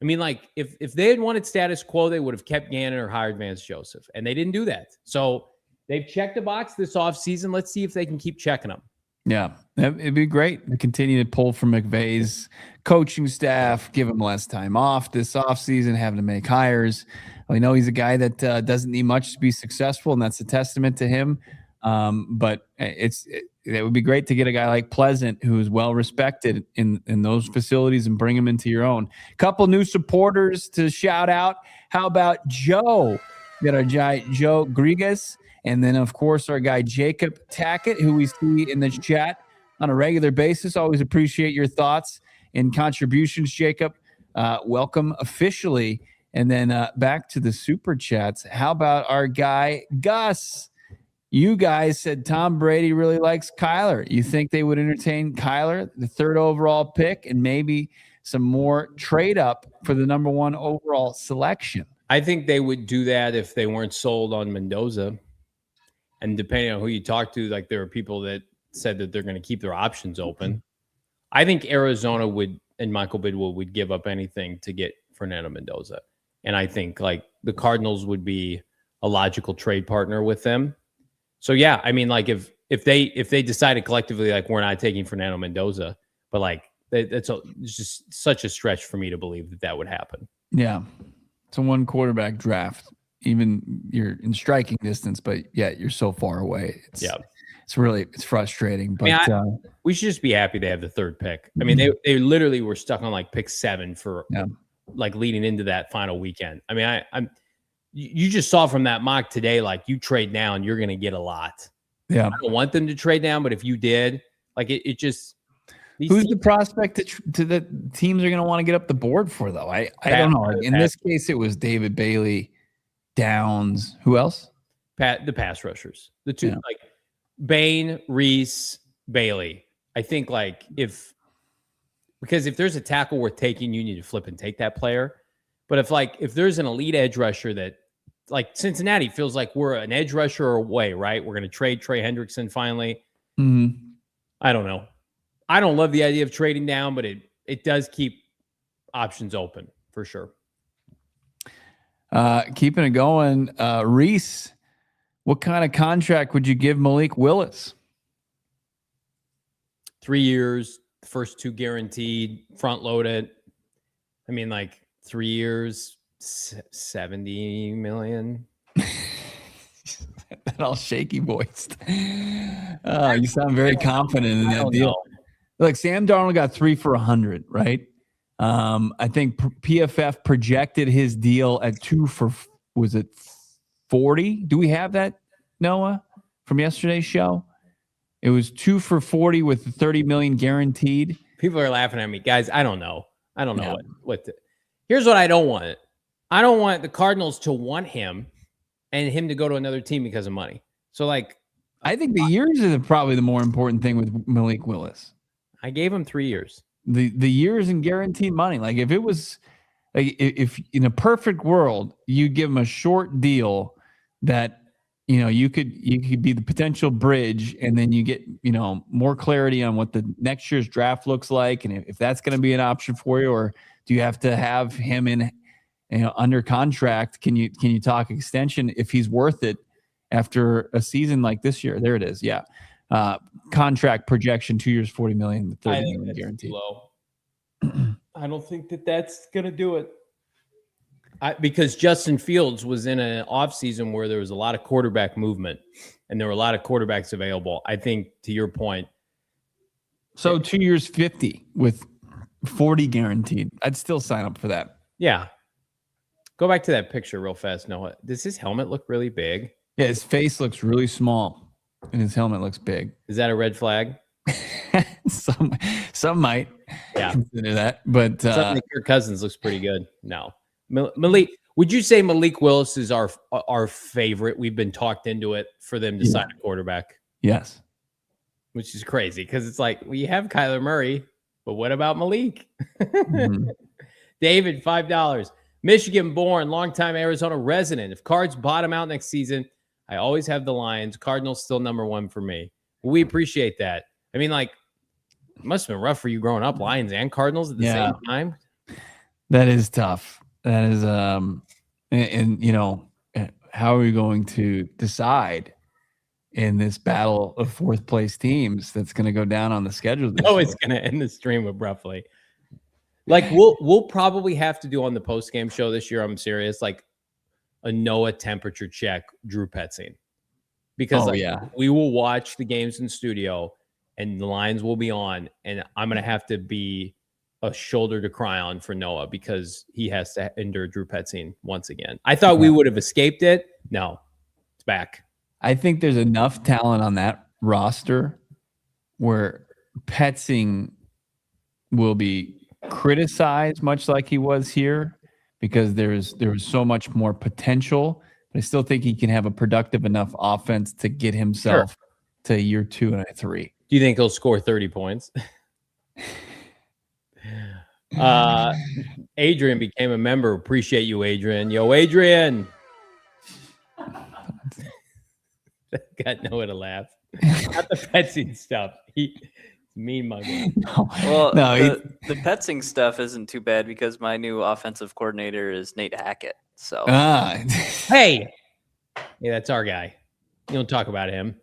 mean, like, if they had wanted status quo, they would have kept Gannon or hired Vance Joseph. And they didn't do that. So they've checked the box this offseason. Let's see if they can keep checking them. Yeah, it'd be great to continue to pull from McVay's coaching staff, give him less time off this offseason, having to make hires. We know he's a guy that doesn't need much to be successful, and that's a testament to him. But it would be great to get a guy like Pleasant, who is well respected in those facilities, and bring him into your own. Couple new supporters to shout out. How about Joe? We got our guy Joe Grigas, and then of course our guy Jacob Tackett, who we see in the chat on a regular basis. Always appreciate your thoughts and contributions, Jacob. Welcome officially. And then back to the super chats. How about our guy Gus? You guys said Tom Brady really likes Kyler. You think they would entertain Kyler, the 3rd overall pick, and maybe some more trade up for the number 1 overall selection? I think they would do that if they weren't sold on Mendoza. And depending on who you talk to, like there are people that said that they're going to keep their options open. I think Arizona would, and Michael Bidwill would give up anything to get Fernando Mendoza. And I think like the Cardinals would be a logical trade partner with them. So yeah, I mean, like if they decided collectively, like we're not taking Fernando Mendoza, but like it's just such a stretch for me to believe that would happen. Yeah, it's a 1 quarterback draft. Even you're in striking distance, but yet you're so far away. It's frustrating. But I mean, we should just be happy they have the 3rd pick. I mean, they literally were stuck on like pick 7 for like leading into that final weekend. I mean, you just saw from that mock today, like you trade down, you're going to get a lot. Yeah. I don't want them to trade down, but if you did, like it just. Who's the prospect to the teams are going to want to get up the board for, though? I don't know. In this case, it was David Bailey, Downs. Who else? The pass rushers. The two, like Bain, Reese, Bailey. I think like because if there's a tackle worth taking, you need to flip and take that player. But if there's an elite edge rusher that like Cincinnati feels like we're an edge rusher away, right? We're going to trade Trey Hendrickson finally. Mm-hmm. I don't know. I don't love the idea of trading down, but it does keep options open for sure. Keeping it going, Reese, what kind of contract would you give Malik Willis? 3 years, the first 2 guaranteed, front loaded. I mean, like 3 years, 70 million. That all shaky voiced. You sound very confident in that deal. Look, Sam Darnold got 3 for $100, right? I think PFF projected his deal at 2 for, was it 40? Do we have that, Noah, from yesterday's show? It was 2 for 40 with the 30 million guaranteed. People are laughing at me, guys. I don't know. Here's what I don't want. I don't want the Cardinals to want him and him to go to another team because of money. So like, I think the years are probably the more important thing with Malik Willis. I gave him 3 years. the year isn't guaranteed money. Like if it was, like if in a perfect world you give him a short deal that you could be the potential bridge, and then you get more clarity on what the next year's draft looks like, and if that's going to be an option for you, or do you have to have him in under contract? Can you talk extension if he's worth it after a season like this year? There it is. Yeah. Contract projection 2 years, $40 million, with $30 million guaranteed. Low. I don't think that's going to do it. Because Justin Fields was in an offseason where there was a lot of quarterback movement and there were a lot of quarterbacks available. I think, to your point. So 2 years, 50 with 40 guaranteed. I'd still sign up for that. Yeah. Go back to that picture real fast, Noah. Does his helmet look really big? Yeah, his face looks really small and his helmet looks big. Is that a red flag? Some might consider that, but something like Kirk Cousins looks pretty good. No. Malik, would you say Malik Willis is our favorite? We've been talked into it for them to sign a quarterback. Yes. Which is crazy because it's like, we have Kyler Murray, but what about Malik? Mm-hmm. David, $5. Michigan born, longtime Arizona resident. If Cards bottom out next season, I always have the Lions. Cardinals still number one for me. We appreciate that. I mean, like, it must have been rough for you growing up, Lions and Cardinals at the same time. That is tough. That is, how are we going to decide in this battle of fourth place teams that's going to go down on the schedule? It's going to end the stream abruptly. Like we'll probably have to do on the post game show this year. I'm serious, like a Noah temperature check, Drew Petzing, because we will watch the games in studio and the lines will be on, and I'm going to have to be a shoulder to cry on for Noah because he has to endure Drew Petzing once again. I thought we would have escaped it. No, it's back. I think there's enough talent on that roster where Petzing will be criticized much like he was here because there was so much more potential, but I still think he can have a productive enough offense to get himself to year 2 and 3. Do you think he'll score 30 points? Adrian became a member. Appreciate you, Adrian. Yo, Adrian. Got nowhere to laugh. Not the Petzing stuff. He's mean mugging. The Petzing stuff isn't too bad because my new offensive coordinator is Nate Hackett. So hey, that's our guy. You don't talk about him.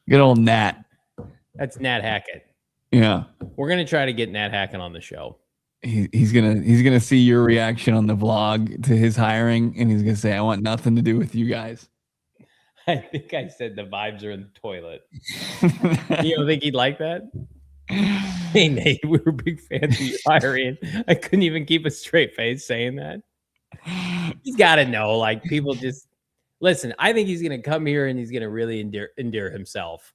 Good old Nat. That's Nat Hackett. Yeah, we're gonna try to get Nat Hackett on the show. He's gonna see your reaction on the vlog to his hiring, and he's gonna say, "I want nothing to do with you guys." I think I said the vibes are in the toilet. You don't think he'd like that? Hey Nate, we were big fans of your hiring. I couldn't even keep a straight face saying that. He's got to know, like, people just listen. I think he's gonna come here and he's gonna really endear himself.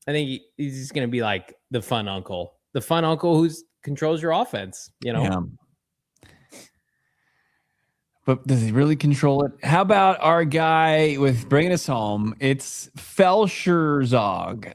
I think he's just going to be like the fun uncle who controls your offense, Yeah. But does he really control it? How about our guy with bringing us home? It's Felscherzog.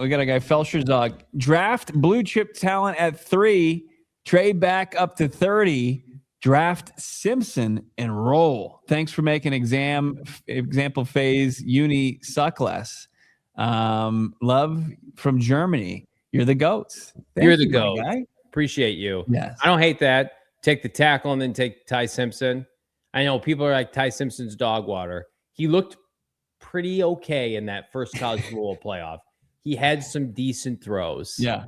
We got a guy, Felscherzog. Draft blue chip talent at 3, trade back up to 30, draft Simpson and roll. Thanks for making example phase uni suck less. Love from Germany. You're the goats. You're the goat. Guy. Appreciate you. Yes. I don't hate that. Take the tackle and then take Ty Simpson. I know people are like, Ty Simpson's dog water. He looked pretty okay in that first college football playoff. He had some decent throws. Yeah.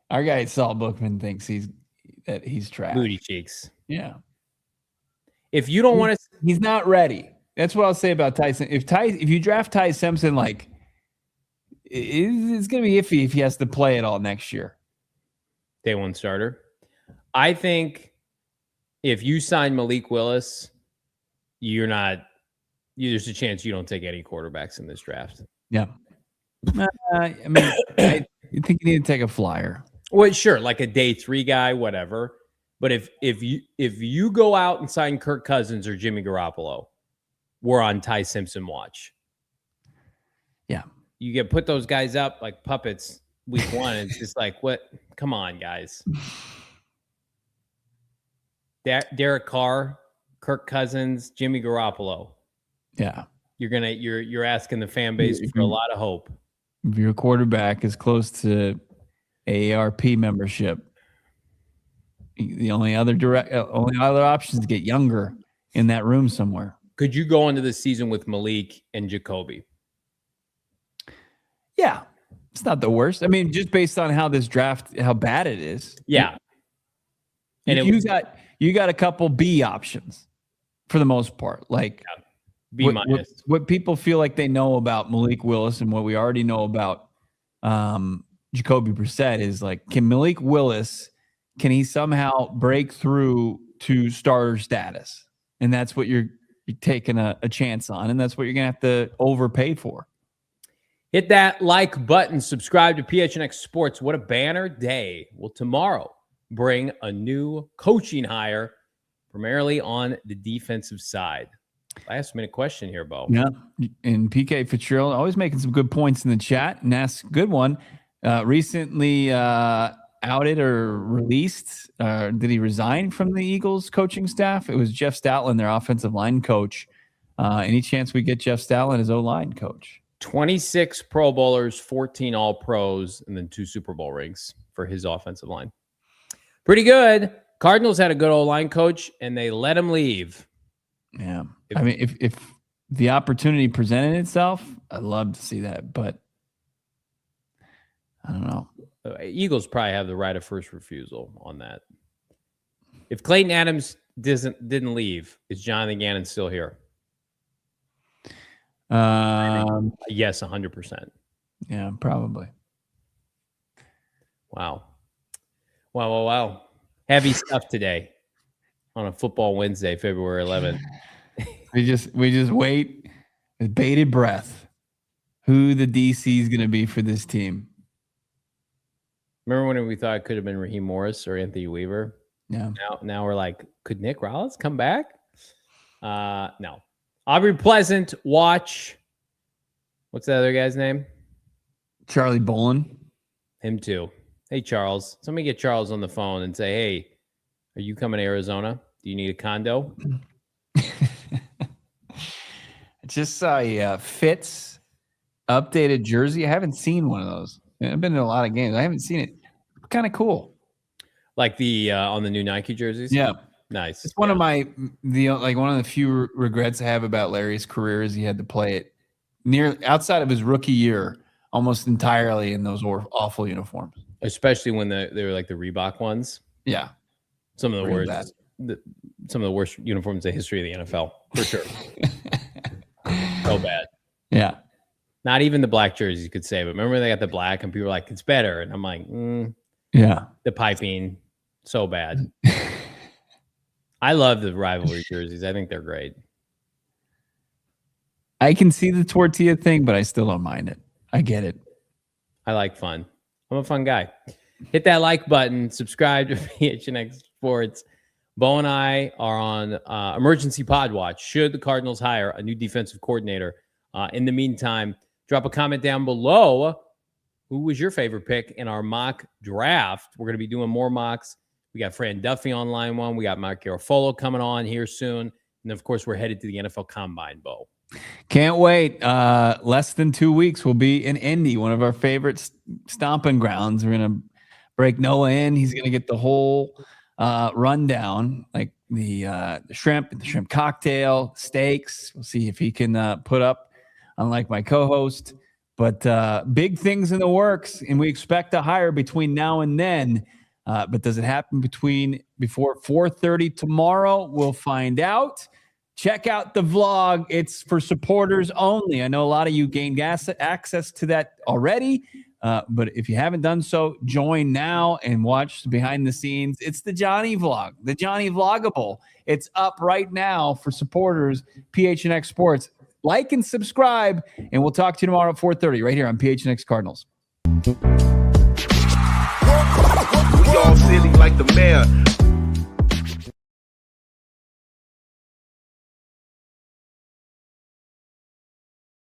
Our guy Saul Bookman thinks he's trash. Booty cheeks. Yeah. If you don't want to, he's not ready. That's what I'll say about Tyson. If you draft Ty Simpson, like, it's going to be iffy if he has to play it all next year. Day one starter. I think if you sign Malik Willis, there's a chance you don't take any quarterbacks in this draft. Yeah. I think you need to take a flyer. Well, sure, like a day 3 guy, whatever. But if you go out and sign Kirk Cousins or Jimmy Garoppolo, we're on Ty Simpson watch. Yeah. You put those guys up like puppets week one. It's just like, what? Come on, guys. Derek Carr, Kirk Cousins, Jimmy Garoppolo. Yeah. You're asking the fan base for a lot of hope. If your quarterback is close to AARP membership, the only other option is to get younger in that room somewhere. Could you go into the season with Malik and Jacoby? Yeah. It's not the worst. I mean, just based on how this draft, how bad it is. Yeah. And you got a couple B options for the most part. Like B minus. What people feel like they know about Malik Willis and what we already know about Jacoby Brissett is like, can Malik Willis, can he somehow break through to starter status? And that's what you're taking a chance on. And that's what you're going to have to overpay for. Hit that like button. Subscribe to PHNX Sports. What a banner day. Well, tomorrow bring a new coaching hire, primarily on the defensive side. Last minute question here, Bo. Yeah. And PK Fitzgerald always making some good points in the chat. And that's a good one. Recently outed or released. Did he resign from the Eagles coaching staff? It was Jeff Stoutland, their offensive line coach. Any chance we get Jeff Stoutland as O-line coach? 26 Pro Bowlers, 14 All-Pros, and then 2 Super Bowl rings for his offensive line. Pretty good. Cardinals had a good O-line coach, and they let him leave. Yeah. I mean, if the opportunity presented itself, I'd love to see that, but I don't know. Eagles probably have the right of first refusal on that. If Clayton Adams didn't leave, is Jonathan Gannon still here? Yes, 100%. Yeah, probably. Wow. Heavy stuff today on a football Wednesday, February 11th. we just wait with bated breath who the DC is going to be for this team. Remember when we thought it could have been Raheem Morris or Anthony Weaver? Yeah. Now we're like, could Nick Rollins come back? No. Aubrey Pleasant, watch. What's the other guy's name? Charlie Bolin. Him too. Hey, Charles. Somebody get Charles on the phone and say, hey, are you coming to Arizona? Do you need a condo? I just saw a Fitz updated jersey. I haven't seen one of those. I've been to a lot of games. I haven't seen it. Kind of cool. Like the on the new Nike jerseys? Yeah. Nice. It's one of one of the few regrets I have about Larry's career is he had to play it outside of his rookie year almost entirely in those awful uniforms. Especially when they were like the Reebok ones. Yeah. Some of the worst some of the worst uniforms in the history of the NFL, for sure. So bad. Yeah. Not even the black jerseys you could say, but remember when they got the black and people were like, it's better. And I'm like, yeah. The piping, so bad. I love the rivalry jerseys. I think they're great. I can see the tortilla thing, but I still don't mind it. I get it. I like fun. I'm a fun guy. Hit that like button. Subscribe to PHNX Sports. Bo and I are on emergency pod watch. Should the Cardinals hire a new defensive coordinator? In the meantime, drop a comment down below. Who was your favorite pick in our mock draft? We're going to be doing more mocks. We got Fran Duffy on line one. We got Mark Garofolo coming on here soon. And, of course, we're headed to the NFL Combine, Bo. Can't wait. Less than 2 weeks, we'll be in Indy, one of our favorite stomping grounds. We're going to break Noah in. He's going to get the whole rundown, like the shrimp and the shrimp cocktail, steaks. We'll see if he can put up, unlike my co-host. But big things in the works, and we expect to hire between now and then. But does it happen before 4:30 tomorrow? We'll find out. Check out the vlog. It's for supporters only. I know a lot of you gained access to that already. But if you haven't done so, join now and watch behind the scenes. It's the Johnny vlog, the Johnny Vlogable. It's up right now for supporters, PHNX Sports. Like and subscribe, and we'll talk to you tomorrow at 4:30 right here on PHNX Cardinals. We all silly like the mayor.